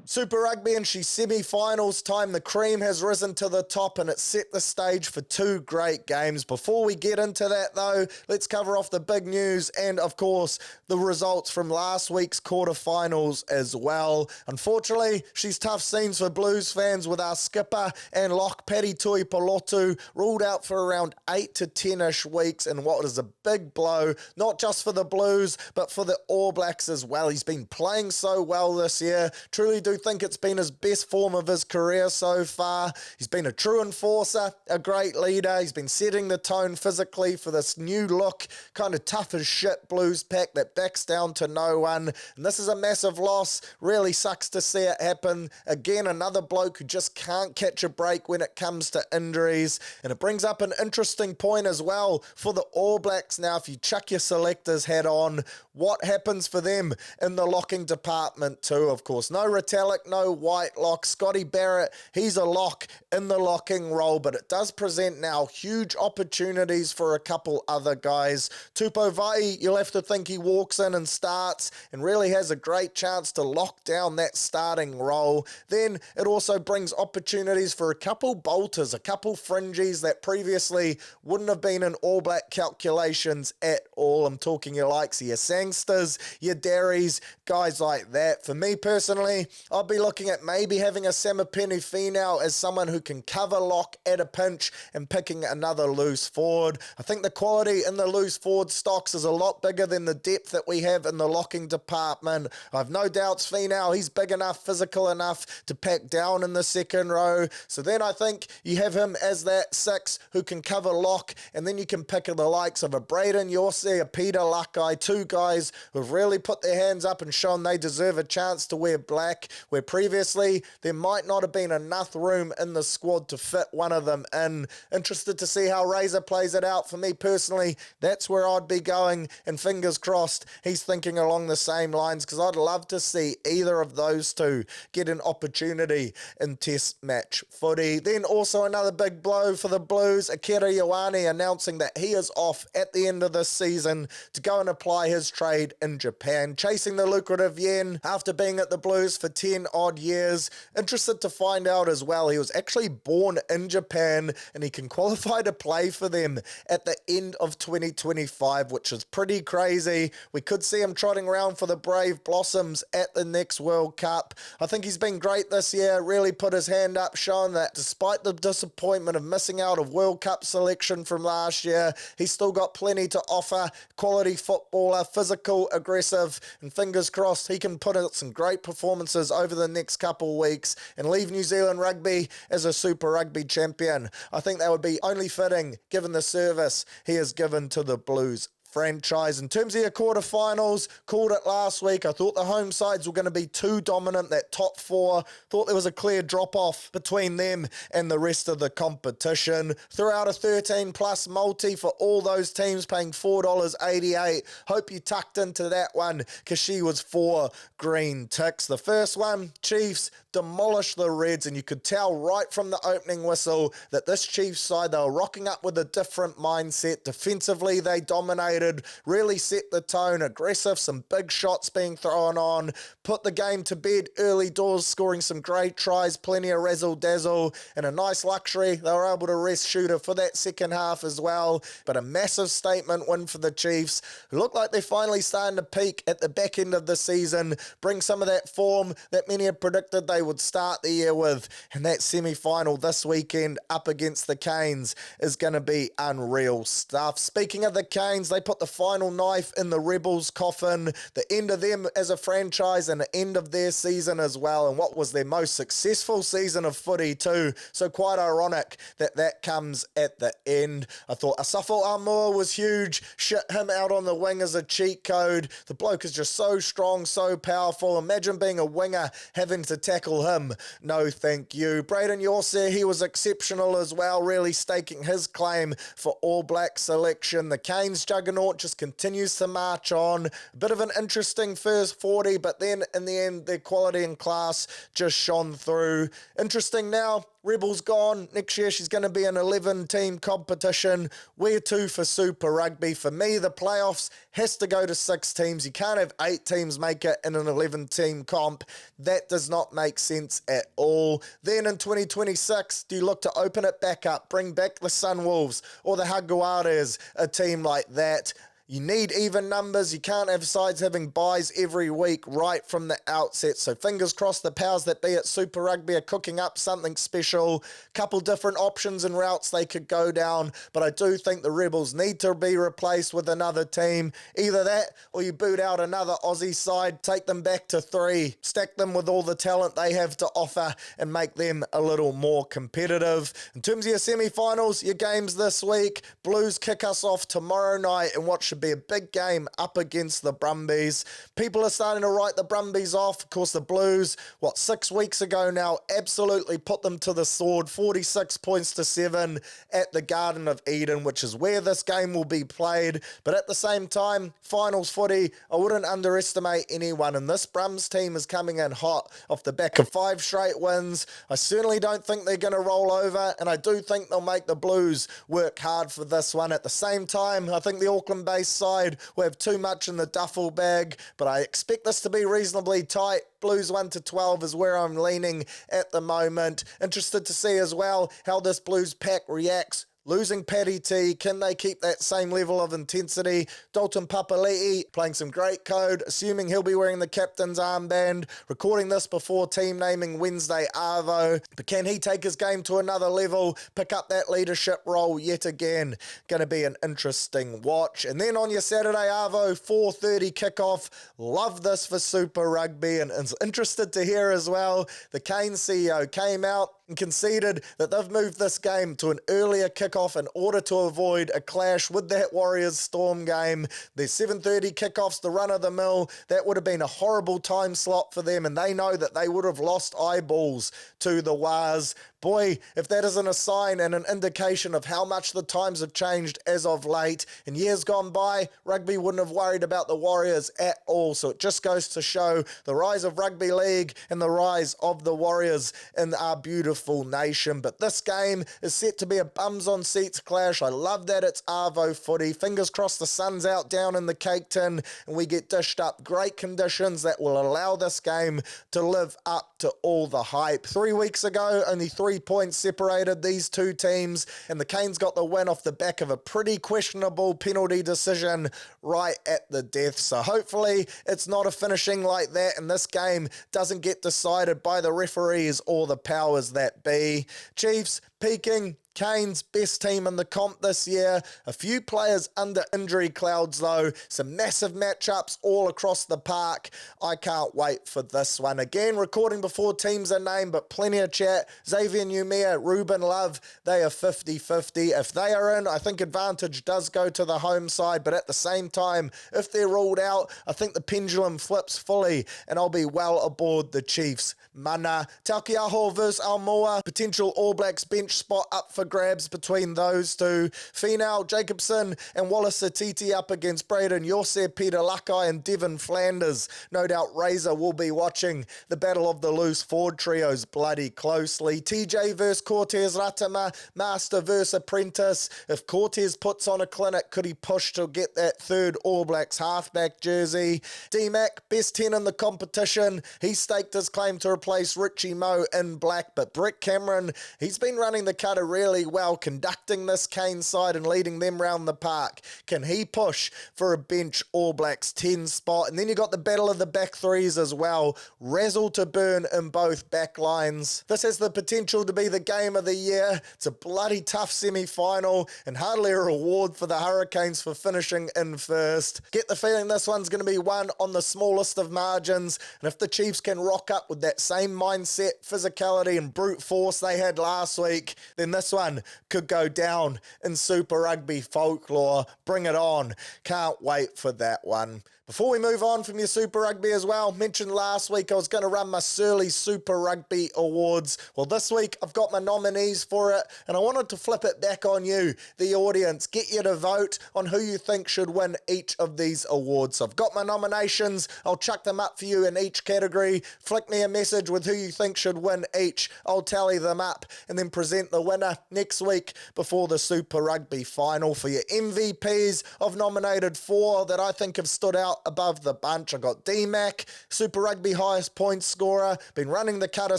Super Rugby and she's semi-finals time. The cream has risen to the top and it's set the stage for 2 great games. Before we get into that though, let's cover off the big news and of course the results from last week's quarterfinals as well. Unfortunately, she's tough scenes for Blues fans with our skipper and lock Paddy Tuipulotu ruled out for around 8 to 10-ish weeks in what is a big blow, not just for the Blues but for the All Blacks as well. He's been playing so well this year. Truly do think it's been his best form of his career so far. He's been a true enforcer, a great leader. He's been setting the tone physically for this new look, kind of tough as shit Blues pack that backs down to no one. And this is a massive loss. Really sucks to see it happen. Again, another bloke who just can't catch a break when it comes to injuries. And it brings up an interesting point as well for the All Blacks now. If you chuck your selector's hat on, what happens for them in the locking department too? Of course, no Retallick, no Whitelock. Scotty Barrett, he's a lock in the locking role, but it does present now huge opportunities for a couple other guys. Tupou Vaa'i, you'll have to think he walks in and starts and really has a great chance to lock down that starting role. Then it also brings opportunities for a couple bolters, a couple fringies that previously wouldn't have been in All Black calculations at all. I'm talking your likes of your Sangsters, your Derrys, guys like that. For me personally, I'll be looking at maybe having a Samipeni Finau as someone who can cover lock at a pinch and picking another loose forward. I think the quality in the loose forward stocks is a lot bigger than the depth that we have in the locking department. I've no doubts Finau, he's big enough, physical enough to pack down in the second row. So then I think you have him as that 6 who can cover lock, and then you can pick the likes of a Braden Yorsey, a Peter Luckeye, 2 guys who've really put their hands up and shown they deserve a chance to wear black, where previously there might not have been enough room in the squad to fit one of them in. Interested to see how Razor plays it out. For me personally, that's where I'd be going, and fingers crossed he's thinking along the same lines, because I'd love to see either of those 2 get an opportunity in test match footy. Then also another big blow for the Blues, Akira Ioane announcing that he is off at the end of this season to go and apply his trade in Japan, chasing the lucrative yen after being at the Blues for 10 odd years. Interested to find out as well, he was actually born in Japan and he can qualify to play for them at the end of 2025, which is pretty crazy. We could see him trotting around for the Brave Blossoms at the next World Cup. I think he's been great this year, really put his hand up, showing that despite the disappointment of missing out of World Cup selection from last year, he's still got plenty to offer. Quality footballer, physical, aggressive, and fingers crossed he can put in some great performances over the next couple weeks and leave New Zealand Rugby as a Super Rugby champion. I think that would be only fitting given the service he has given to the Blues franchise. In terms of your quarterfinals, called it last week. I thought the home sides were going to be too dominant, that top four. Thought there was a clear drop-off between them and the rest of the competition. Threw out a 13-plus multi for all those teams, paying $4.88. Hope you tucked into that one because she was 4 green ticks. The first one, Chiefs demolished the Reds, and you could tell right from the opening whistle that this Chiefs side, they were rocking up with a different mindset. Defensively, they dominated, really set the tone, aggressive, some big shots being thrown on, put the game to bed early doors, scoring some great tries, plenty of razzle-dazzle, and a nice luxury. They were able to rest Shooter for that second half as well, but a massive statement win for the Chiefs, who look like they're finally starting to peak at the back end of the season, bring some of that form that many had predicted they would start the year with, and that semi-final this weekend up against the Canes is going to be unreal stuff. Speaking of the Canes, they put the final knife in the Rebels' coffin, the end of them as a franchise and the end of their season as well, and what was their most successful season of footy too, so quite ironic that that comes at the end. I thought Asafo Armour was huge, shit him out on the wing as a cheat code. The bloke is just so strong, so powerful. Imagine being a winger having to tackle him. No thank you. Braden Yorser, he was exceptional as well, really staking his claim for All Black selection. The Canes juggernaut just continues to march on. A bit of an interesting first 40, but then in the end, their quality and class just shone through. Interesting now, Rebels gone. Next year, she's going to be an 11-team competition. Where to for Super Rugby? For me, the playoffs has to go to 6 teams. You can't have 8 teams make it in an 11-team comp. That does not make sense at all. Then in 2026, do you look to open it back up, bring back the Sunwolves or the Jaguares, a team like that? You need even numbers. You can't have sides having buys every week right from the outset. So fingers crossed the powers that be at Super Rugby are cooking up something special. Couple different options and routes they could go down. But I do think the Rebels need to be replaced with another team. Either that or you boot out another Aussie side, take them back to 3, stack them with all the talent they have to offer and make them a little more competitive. In terms of your semi-finals, your games this week, Blues kick us off tomorrow night in what should be a big game up against the Brumbies. People are starting to write the Brumbies off. Of course, the Blues, 6 weeks ago now, absolutely put them to the sword, 46 points to 7 at the Garden of Eden, which is where this game will be played. But at the same time, finals footy, I wouldn't underestimate anyone, and this Brums team is coming in hot off the back of 5 straight wins. I certainly don't think they're going to roll over, and I do think they'll make the Blues work hard for this one. At the same time, I think the Auckland-based side will have too much in the duffel bag, but I expect this to be reasonably tight. Blues 1-12 is where I'm leaning at the moment. Interested to see as well how this Blues pack reacts. Losing Paddy T, can they keep that same level of intensity? Dalton Papali'i playing some great code, assuming he'll be wearing the captain's armband. Recording this before team naming Wednesday Arvo. But can he take his game to another level, pick up that leadership role yet again? Going to be an interesting watch. And then on your Saturday Arvo, 4:30 kickoff. Love this for Super Rugby, and is interested to hear as well. The Canes CEO came out and conceded that they've moved this game to an earlier kickoff in order to avoid a clash with that Warriors Storm game. Their 7:30 kickoffs, the run-of-the-mill, that would have been a horrible time slot for them, and they know that they would have lost eyeballs to the Wars. Boy, if that isn't a sign and an indication of how much the times have changed as of late. In years gone by, rugby wouldn't have worried about the Warriors at all. So it just goes to show the rise of rugby league and the rise of the Warriors in our beautiful nation. But this game is set to be a bums on seats clash. I love that it's Arvo footy. Fingers crossed the sun's out down in the cake tin and we get dished up great conditions that will allow this game to live up to all the hype. 3 weeks ago, only 3 points separated these two teams, and the Canes got the win off the back of a pretty questionable penalty decision right at the death. So hopefully it's not a finishing like that and this game doesn't get decided by the referees or the powers that be. Chiefs peaking Canes, best team in the comp this year. A few players under injury clouds though. Some massive matchups all across the park. I can't wait for this one. Again, recording before teams are named, but plenty of chat. Xavier Numia, Ruben Love, they are 50-50. If they are in, I think advantage does go to the home side, but at the same time, if they're ruled out, I think the pendulum flips fully, and I'll be well aboard the Chiefs. Mana, Taukiaho versus Almoa, potential All Blacks bench spot up for grabs between those two. Finau, Jacobson and Wallace Atiti up against Braden Yosef, Peter Lakai and Devin Flanders. No doubt Razor will be watching the battle of the loose forward trios bloody closely. TJ versus Cortez Ratama, Master versus Apprentice. If Cortez puts on a clinic, could he push to get that third All Blacks halfback jersey? D-Mac, best 10 in the competition. He staked his claim to replace Richie Moe in black, but Brett Cameron, he's been running the cutter really well, conducting this Cane side and leading them round the park. Can he push for a bench All Blacks 10 spot? And then you got the battle of the back threes as well. Razzle to burn in both back lines. This has the potential to be the game of the year. It's a bloody tough semi-final and hardly a reward for the Hurricanes for finishing in first. Get the feeling this one's going to be won on the smallest of margins, and if the Chiefs can rock up with that same mindset, physicality and brute force they had last week, then this one could go down in Super Rugby folklore. Bring it on. Can't wait for that one. Before we move on from your Super Rugby as well, mentioned last week I was going to run my Surly Super Rugby Awards. Well, this week I've got my nominees for it, and I wanted to flip it back on you, the audience. Get you to vote on who you think should win each of these awards. So I've got my nominations. I'll chuck them up for you in each category. Flick me a message with who you think should win each. I'll tally them up and then present the winner next week before the Super Rugby final. For your MVPs, I've nominated 4 that I think have stood out above the bunch. I got D-Mac, Super Rugby highest point scorer, been running the cutter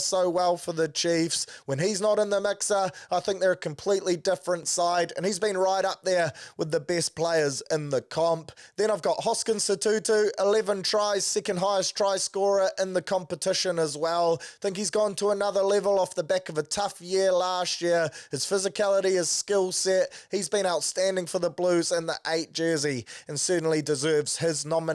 so well for the Chiefs. When he's not in the mixer, I think they're a completely different side, and he's been right up there with the best players in the comp. Then I've got Hoskins Satutu, 11 tries, second highest try scorer in the competition as well. Think he's gone to another level off the back of a tough year last year. His physicality, his skill set, he's been outstanding for the Blues in the 8 jersey and certainly deserves his nomination.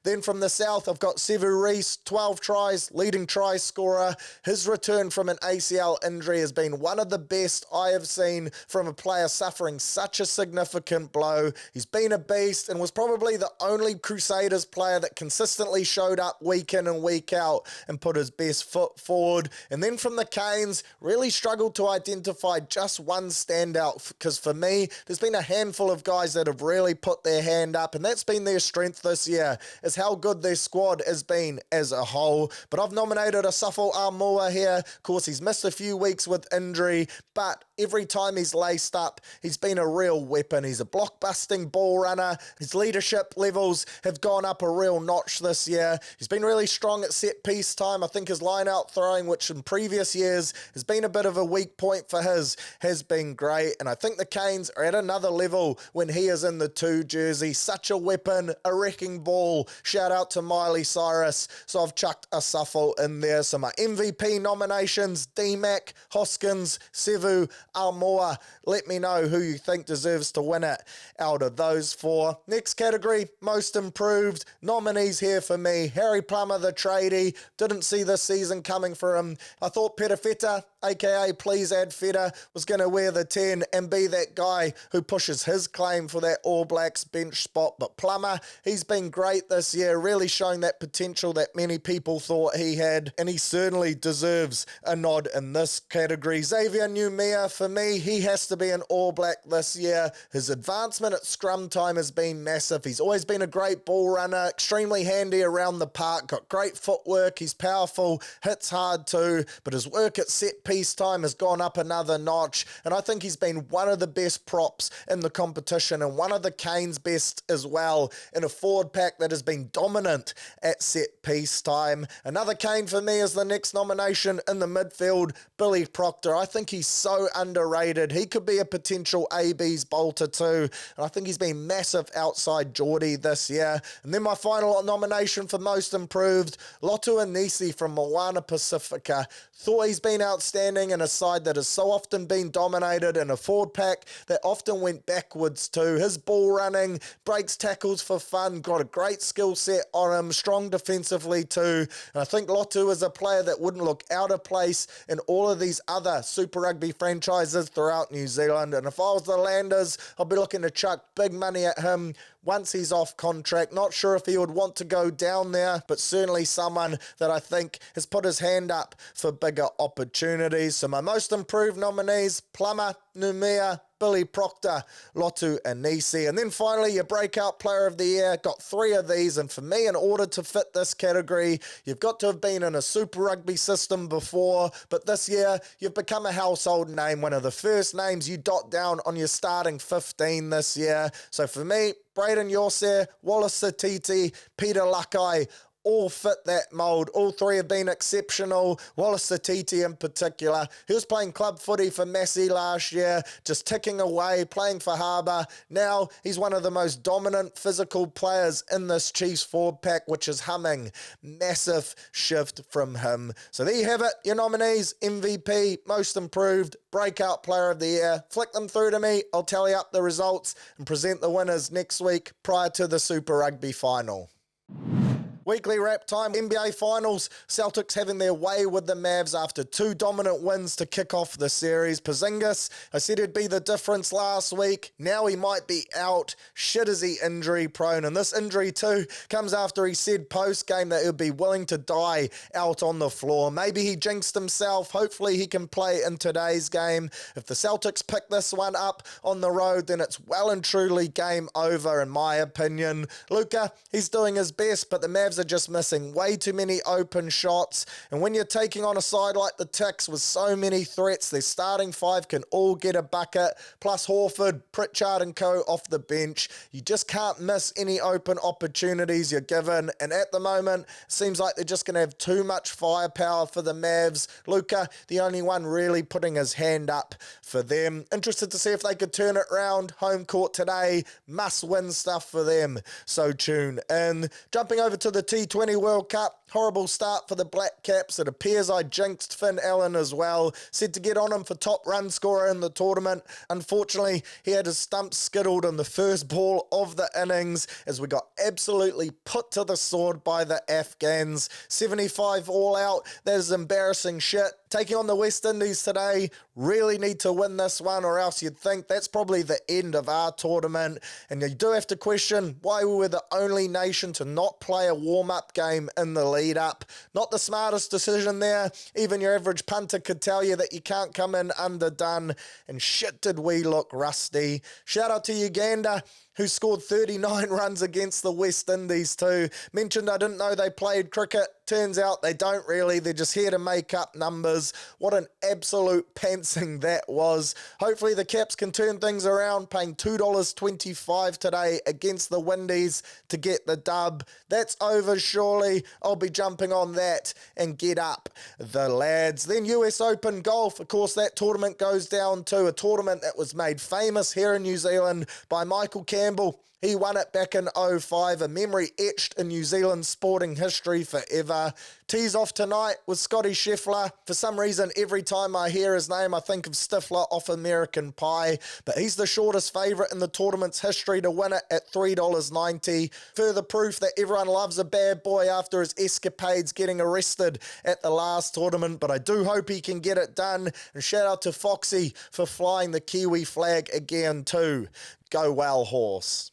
Then from the south, I've got Sevu Reece, 12 tries, leading try scorer. His return from an ACL injury has been one of the best I have seen from a player suffering such a significant blow. He's been a beast and was probably the only Crusaders player that consistently showed up week in and week out and put his best foot forward. And then from the Canes, really struggled to identify just one standout, because for me, there's been a handful of guys that have really put their hand up, and that's been their strength this year, is how good their squad has been as a whole. But I've nominated Asafo Aumua here. Of course, he's missed a few weeks with injury, but every time he's laced up, he's been a real weapon. He's a blockbusting ball runner. His leadership levels have gone up a real notch this year. He's been really strong at set piece time. I think his line-out throwing, which in previous years has been a bit of a weak point for his, has been great. And I think the Canes are at another level when he is in the 2 jersey. Such a weapon, a wrecking ball. Shout out to Miley Cyrus. So I've chucked Asafo in there. So my MVP nominations, D-Mac, Hoskins, Sevu, Aumua. Let me know who you think deserves to win it out of those 4. Next category, most improved. Nominees here for me. Harry Plummer, the tradie. Didn't see this season coming for him. I thought Peter Feta, aka Please Add Feta, was going to wear the 10 and be that guy who pushes his claim for that All Blacks bench spot. But Plummer, he's been great this year, really showing that potential that many people thought he had, and he certainly deserves a nod in this category. Xavier Numia, for me, he has to be an All Black this year. His advancement at scrum time has been massive. He's always been a great ball runner, extremely handy around the park, got great footwork, he's powerful, hits hard too, but his work at set piece time has gone up another notch, and I think he's been one of the best props in the competition and one of the Canes' best as well, in a forward pack that has been dominant at set piece time. Another Cane for me is the next nomination in the midfield, Billy Proctor. I think he's so underrated. He could be a potential AB's bolter too, and I think he's been massive outside Geordie this year. And then my final nomination for most improved, Lotu Anisi from Moana Pacifica. Thought he's been outstanding outstanding in a side that has so often been dominated in a forward pack that often went backwards too. His ball running, breaks tackles for fun, got a great skill set on him, strong defensively too. And I think Lotu is a player that wouldn't look out of place in all of these other Super Rugby franchises throughout New Zealand. And if I was the Landers, I'd be looking to chuck big money at him once he's off contract. Not sure if he would want to go down there, but certainly someone that I think has put his hand up for bigger opportunities. So my most improved nominees: Plummer, Numia, Billy Proctor, Lotu Anisi. And then finally, your breakout player of the year. Got 3 of these, and for me, in order to fit this category, you've got to have been in a Super Rugby system before, but this year, you've become a household name, one of the first names you dot down on your starting 15 this year. So for me, Braden Yorser, Wallace Satiti, Peter Lakai, all fit that mould. All 3 have been exceptional. Wallace Satiti in particular. He was playing club footy for Massey last year, just ticking away, playing for Harbour. Now he's one of the most dominant physical players in this Chiefs forward pack, which is humming. Massive shift from him. So there you have it, your nominees: MVP, most improved, breakout player of the year. Flick them through to me. I'll tally up the results and present the winners next week prior to the Super Rugby final. Weekly wrap time, NBA Finals. Celtics having their way with the Mavs after 2 dominant wins to kick off the series. Porzingis, I said he'd be the difference last week. Now he might be out. Shit, is he injury prone. And this injury too comes after he said post-game that he'd be willing to die out on the floor. Maybe he jinxed himself. Hopefully he can play in today's game. If the Celtics pick this one up on the road, then it's well and truly game over in my opinion. Luka, he's doing his best, but the Mavs are just missing way too many open shots. And when you're taking on a side like the Ticks with so many threats, their starting 5 can all get a bucket, plus Horford, Pritchard and co off the bench. You just can't miss any open opportunities you're given. And at the moment, it seems like they're just going to have too much firepower for the Mavs. Luka, the only one really putting his hand up for them. Interested to see if they could turn it around. Home court today, must-win stuff for them. So tune in. Jumping over to the T20 World Cup, horrible start for the Black Caps. It appears I jinxed Finn Allen as well. Said to get on him for top run scorer in the tournament. Unfortunately, he had his stumps skittled in the first ball of the innings as we got absolutely put to the sword by the Afghans. 75 all out. That is embarrassing shit. Taking on the West Indies today, really need to win this one, or else you'd think that's probably the end of our tournament. And you do have to question why we were the only nation to not play a warm-up game in the lead-up. Not the smartest decision there. Even your average punter could tell you that you can't come in underdone. And shit, did we look rusty. Shout out to Uganda, who scored 39 runs against the West Indies too. Mentioned I didn't know they played cricket. Turns out they don't really. They're just here to make up numbers. What an absolute pantsing that was. Hopefully the Caps can turn things around, paying $2.25 today against the Windies to get the dub. That's over surely. I'll be jumping on that and get up the lads. Then US Open Golf. Of course, that tournament goes down to a tournament that was made famous here in New Zealand by Michael Campbell. He won it back in 05, a memory etched in New Zealand sporting history forever. Tees off tonight with Scotty Scheffler. For some reason, every time I hear his name, I think of Stifler off American Pie, but he's the shortest favourite in the tournament's history to win it at $3.90. Further proof that everyone loves a bad boy after his escapades getting arrested at the last tournament, but I do hope he can get it done. And shout out to Foxy for flying the Kiwi flag again too. Go well, horse.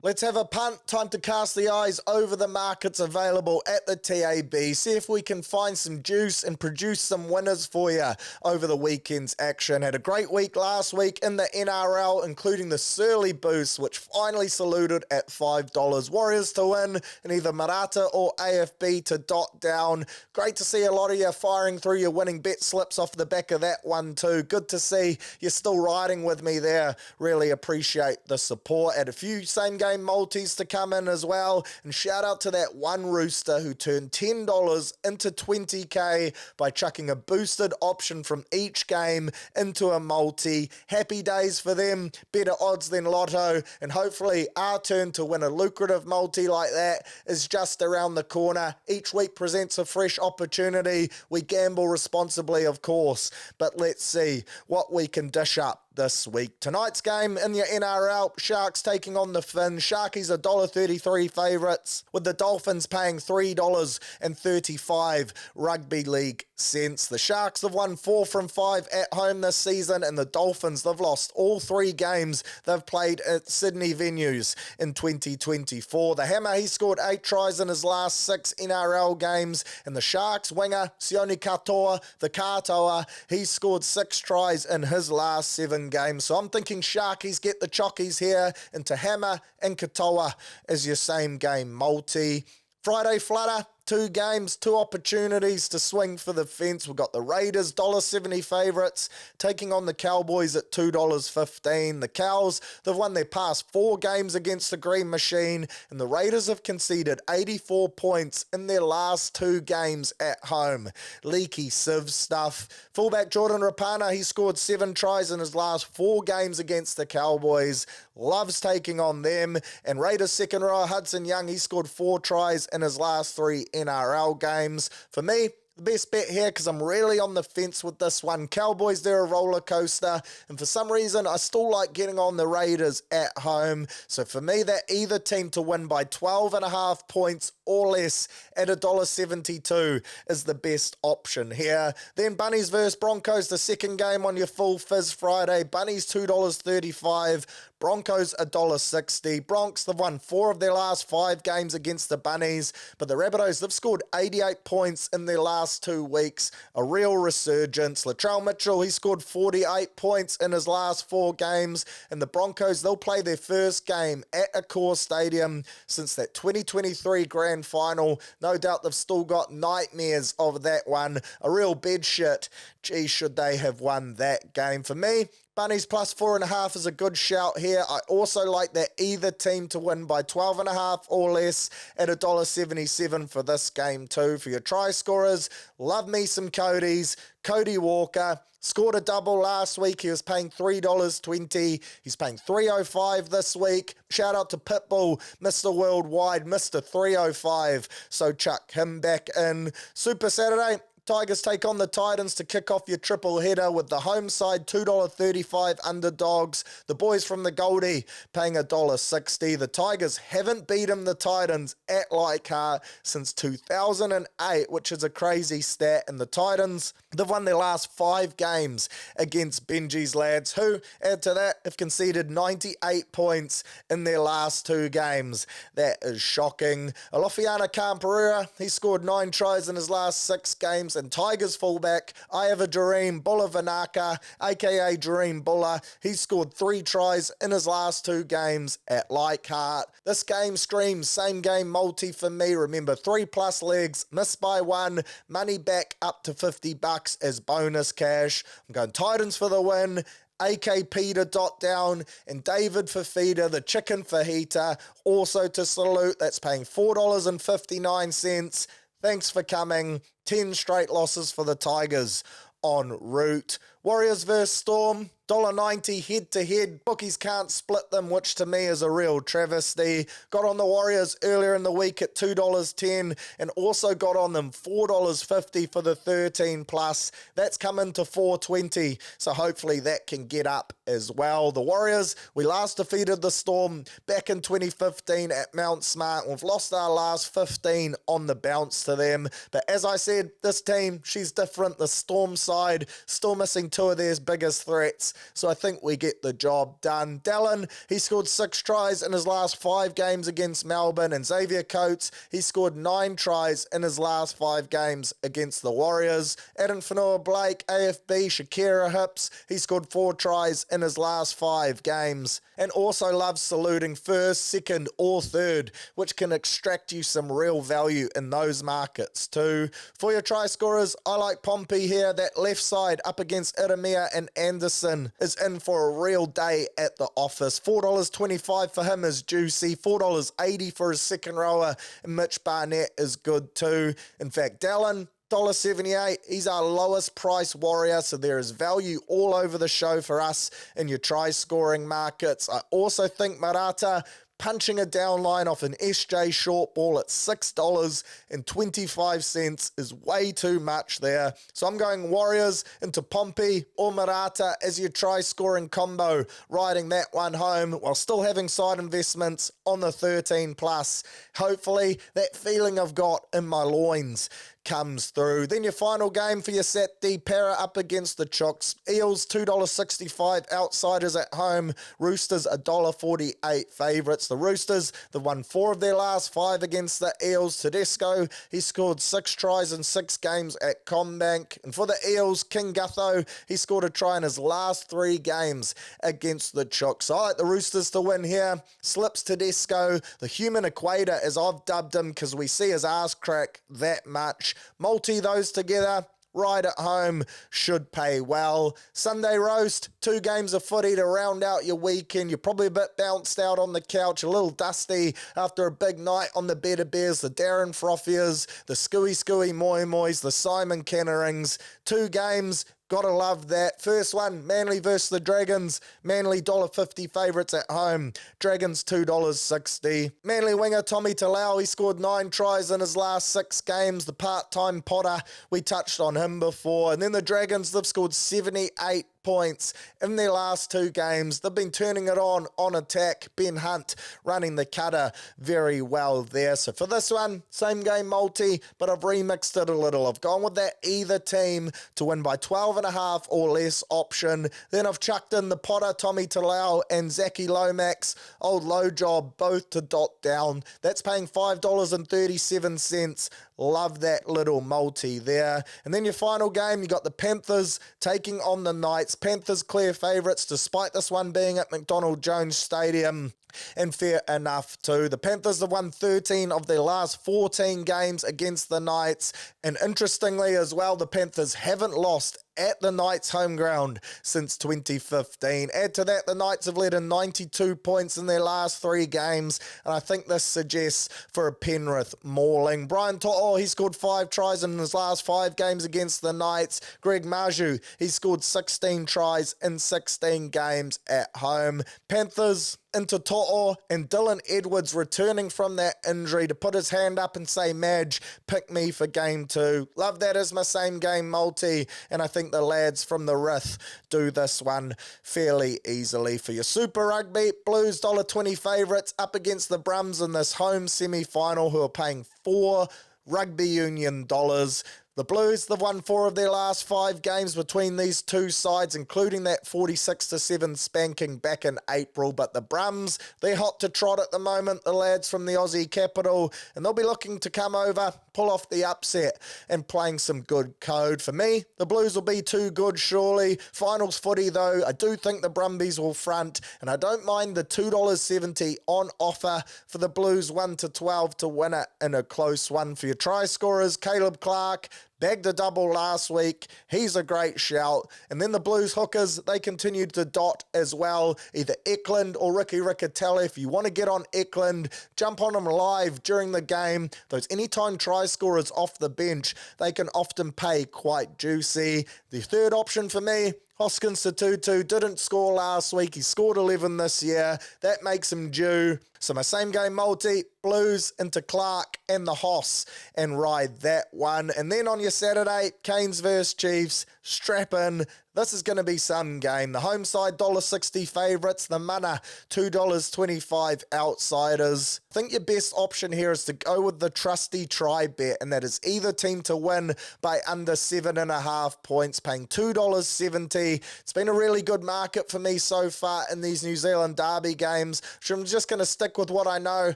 Let's have a punt. Time to cast the eyes over the markets available at the TAB. See if we can find some juice and produce some winners for you over the weekend's action. Had a great week last week in the NRL, including the Surly Boost, which finally saluted at $5. Warriors to win, and either Marata or AFB to dot down. Great to see a lot of you firing through your winning bet slips off the back of that one too. Good to see you're still riding with me there. Really appreciate the support. Had a few same game game multis to come in as well. And shout out to that one rooster who turned $10 into 20k by chucking a boosted option from each game into a multi. Happy days for them, better odds than Lotto, and hopefully our turn to win a lucrative multi like that is just around the corner. Each week presents a fresh opportunity. We gamble responsibly, of course, but let's see what we can dish up this week. Tonight's game in the NRL, Sharks taking on the Finns. Sharkies are $1.33 favourites, with the Dolphins paying $3.35 rugby league cents. The Sharks have won 4 from 5 at home this season, and the Dolphins, they've lost all 3 games they've played at Sydney venues in 2024. The Hammer, he scored 8 tries in his last 6 NRL games, and the Sharks winger, Sione Katoa, the Katoa, he scored 6 tries in his last 7 games. So I'm thinking Sharkies get the Chockies here into Hammer and Katoa as your same game multi. Friday flutter, 2 games, 2 opportunities to swing for the fence. We've got the Raiders, $1.70 favourites, taking on the Cowboys at $2.15. The Cows, they've won their past 4 games against the Green Machine, and the Raiders have conceded 84 points in their last 2 games at home. Leaky sieve stuff. Fullback Jordan Rapana, he scored 7 tries in his last 4 games against the Cowboys. Loves taking on them. And Raiders second rower Hudson Young, he scored 4 tries in his last 3 NRL games. For me, the best bet here, because I'm really on the fence with this one. Cowboys, they're a roller coaster, and for some reason, I still like getting on the Raiders at home. So for me, that either team to win by 12.5 points or less at $1.72 is the best option here. Then Bunnies versus Broncos, the second game on your full fizz Friday. Bunnies $2.35. Broncos $1.60. Bronx, they've won 4 of their last 5 games against the Bunnies, but the Rabbitohs, they've scored 88 points in their last 2 weeks. A real resurgence. Latrell Mitchell, he scored 48 points in his last 4 games, and the Broncos, they'll play their first game at Accor Stadium since that 2023 Grand Final. No doubt they've still got nightmares of that one. A real bed shit. Gee, should they have won that game. For me, Bunnies plus 4.5 is a good shout here. I also like that either team to win by 12.5 or less at $1.77 for this game too. For your try scorers, love me some Cody's. Cody Walker scored a double last week. He was paying $3.20. He's paying $3.05 this week. Shout out to Pitbull, Mr. Worldwide, Mr. 305. So chuck him back in. Super Saturday, Tigers take on the Titans to kick off your triple header with the home side $2.35 underdogs. The boys from the Goldie paying $1.60. The Tigers haven't beaten the Titans at Leichhardt since 2008, which is a crazy stat. And the Titans, they've won their last 5 games against Benji's lads, who, add to that, have conceded 98 points in their last 2 games. That is shocking. Alofiana Khan-Pereira, he scored 9 tries in his last 6 games. And Tigers fullback, I have a Dream Bulla Vanaka, aka Dream Bulla. He scored 3 tries in his last 2 games at Leichhardt. This game screams same game multi for me. Remember, 3+ legs, missed by 1, money back up to $50 as bonus cash. I'm going Titans for the win. AK Peter dot down, and David Fafita, the chicken fajita, also to salute. That's paying $4.59. Thanks for coming. 10 straight losses for the Tigers en route. Warriors versus Storm, $1.90 head-to-head. Bookies can't split them, which to me is a real travesty. Got on the Warriors earlier in the week at $2.10 and also got on them $4.50 for the 13+. That's come into $4.20, so hopefully that can get up as well. The Warriors, we last defeated the Storm back in 2015 at Mount Smart. We've lost our last 15 on the bounce to them. But as I said, this team, she's different. The Storm side, still missing 2 of their biggest threats. So I think we get the job done. Dallin, he scored 6 tries in his last 5 games against Melbourne. And Xavier Coates, he scored 9 tries in his last 5 games against the Warriors. Adam Fanua-Blake, AFB, Shakira Hips, he scored 4 tries in his last 5 games. And also loves saluting first, second or third, which can extract you some real value in those markets too. For your try scorers, I like Pompey here. That left side up against Iramia and Anderson is in for a real day at the office. $4.25 for him is juicy. $4.80 for his second rower. And Mitch Barnett is good too. In fact, Dallin, $1.78. He's our lowest price warrior, so there is value all over the show for us in your try scoring markets. I also think Marata punching a down line off an SJ short ball at $6.25 is way too much there. So I'm going Warriors into Pompey or Marata as your try scoring combo, riding that one home while still having side investments on the 13 plus. Hopefully that feeling I've got in my loins comes through. Then your final game for your Saturday, Para up against the Chooks. Eels $2.65, outsiders at home. Roosters $1.48 favourites. The Roosters, they've won 4 of their last 5 against the Eels. Tedesco, he scored 6 tries in 6 games at Combank. And for the Eels, King Gutho, he scored a try in his last 3 games against the Chooks. So I like the Roosters to win here. Slips Tedesco, the human equator as I've dubbed him, because we see his ass crack that much. Multi those together, right at home, should pay well. Sunday roast, 2 games of footy to round out your weekend. You're probably a bit bounced out on the couch, a little dusty after a big night on the Better Bears, the Darren Frothiers, the Scooey Moi Mois, the Simon Kennerings. 2 games, gotta love that. First one, Manly versus the Dragons. Manly $1.50 favourites at home. Dragons $2.60. Manly winger Tommy Talau, he scored 9 tries in his last 6 games. The part-time Potter, we touched on him before. And then the Dragons, they've scored 78 points in their last 2 games. They've been turning it on attack. Ben Hunt running the cutter very well there. So for this one, same game multi, but I've remixed it a little. I've gone with that either team to win by 12.5 or less option. Then I've chucked in the Potter, Tommy Talau, and Zachy Lomax, old low job, both to dot down. That's paying $5.37. Love that little multi there. And then your final game, you got the Panthers taking on the Knights. Panthers clear favourites, despite this one being at McDonald Jones Stadium. And fair enough too. The Panthers have won 13 of their last 14 games against the Knights. And interestingly as well, the Panthers haven't lost at the Knights' home ground since 2015. Add to that, the Knights have led in 92 points in their last 3 games, and I think this suggests for a Penrith mauling. Brian To'o, he scored 5 tries in his last 5 games against the Knights. Greg Maju, he scored 16 tries in 16 games at home. Panthers into To'o and Dylan Edwards returning from that injury to put his hand up and say, Madge, pick me for game 2. Love that as my same game multi, and I think the lads from the Rith do this one fairly easily. For your Super Rugby, Blues $1.20 favourites up against the Brums in this home semi-final, who are paying $4 rugby union dollars. The Blues, they've won 4 of their last 5 games between these 2 sides, including that 46-7 spanking back in April. But the Brums, they're hot to trot at the moment, the lads from the Aussie capital, and they'll be looking to come over, pull off the upset, and playing some good code. For me, the Blues will be too good, surely. Finals footy, though, I do think the Brumbies will front, and I don't mind the $2.70 on offer for the Blues 1-12 to win it in a close one. For your try scorers, Caleb Clark, bagged a double last week. He's a great shout. And then the Blues hookers, they continued to dot as well. Either Eklund or Ricky Riccatelli. If you want to get on Eklund, jump on him live during the game. Those anytime try scorers off the bench, they can often pay quite juicy. The third option for me, Hoskins Tutu didn't score last week. He scored 11 this year. That makes him due. So my same game multi, Blues into Clark and the Hoss, and ride that one. And then on your Saturday, Canes versus Chiefs, strap in. This is going to be some game. The home side $1.60 favourites, the Mana $2.25 outsiders. I think your best option here is to go with the trusty try bet, and that is either team to win by under 7.5 points, paying $2.70. It's been a really good market for me so far in these New Zealand derby games, so I'm just going to stick with what I know.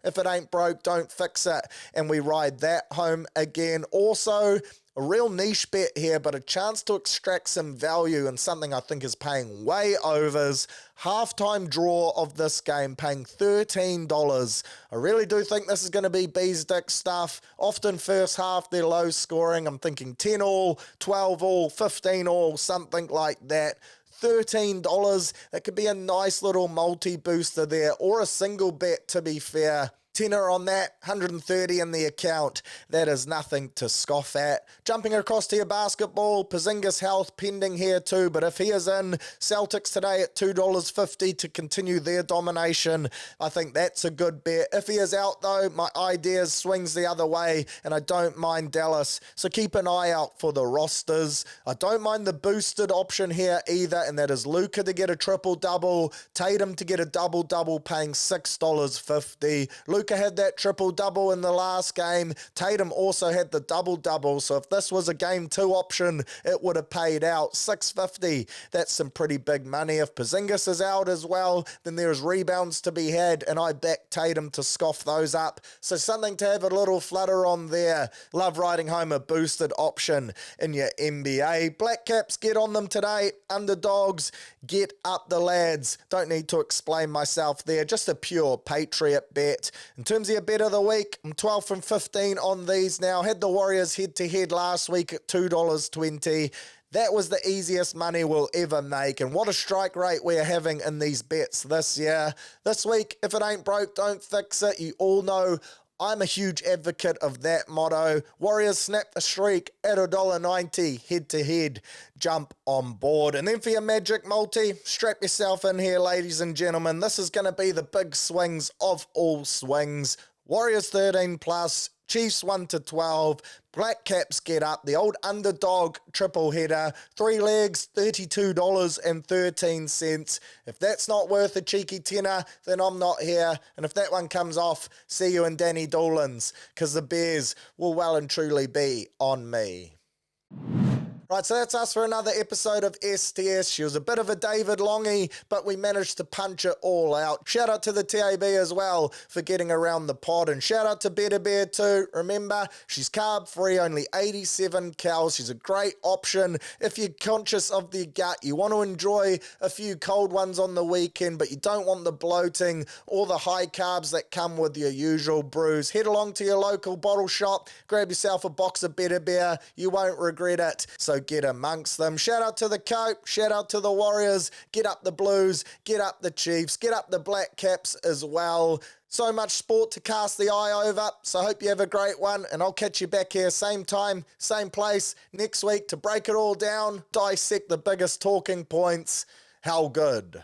If it ain't broke, don't fix it, and we ride that home again. Also, A real niche bet here, but a chance to extract some value and something I think is paying way overs. Halftime draw of this game paying $13. I really do think this is going to be bees dick stuff. Often first half they're low scoring. I'm thinking 10 all, 12 all, 15 all, something like that. $13, that could be a nice little multi-booster there, or a single bet to be fair. Tenner on that, 130 in the account. That is nothing to scoff at. Jumping across to your basketball, Porzingis health pending here too, but if he is in, Celtics today at $2.50 to continue their domination. I think that's a good bet. If he is out though, my ideas swings the other way, and I don't mind Dallas, so keep an eye out for the rosters. I don't mind the boosted option here either, and that is Luka to get a triple-double, Tatum to get a double-double paying $6.50. Luka had that triple-double in the last game. Tatum also had the double-double, so if this was a game 2 option, it would have paid out $6.50. That's some pretty big money. If Porzingis is out as well, then there's rebounds to be had, and I back Tatum to scoff those up. So something to have a little flutter on there. Love riding home a boosted option in your NBA. Black Caps, get on them today. Underdogs, get up the lads. Don't need to explain myself there. Just a pure Patriot bet. In terms of your bet of the week, I'm 12 from 15 on these now. Had the Warriors head-to-head last week at $2.20. That was the easiest money we'll ever make, and what a strike rate we're having in these bets this year. This week, if it ain't broke, don't fix it. You all know I'm a huge advocate of that motto. Warriors snap the streak at $1.90 head-to-head. Jump on board. And then for your Magic multi, strap yourself in here, ladies and gentlemen. This is going to be the big swings of all swings. Warriors 13 plus, Chiefs 1 to 12, Black Caps get up, the old underdog triple header, 3 legs, $32.13. If that's not worth a cheeky tenner, then I'm not here. And if that one comes off, see you in Danny Doolan's, because the Bears will well and truly be on me. Right, so that's us for another episode of STS. She was a bit of a David Longy, but we managed to punch it all out. Shout out to the TAB as well for getting around the pod, and shout out to Better Bear too. Remember, she's carb-free, only 87 calories. She's a great option if you're conscious of the gut. You want to enjoy a few cold ones on the weekend, but you don't want the bloating or the high carbs that come with your usual brews. Head along to your local bottle shop, grab yourself a box of Better Bear. You won't regret it. So get amongst them. Shout out to the Cope, shout out to the Warriors, get up the Blues, get up the Chiefs, get up the Black Caps as well. So much sport to cast the eye over, so I hope you have a great one, and I'll catch you back here same time, same place next week to break it all down, dissect the biggest talking points. How good?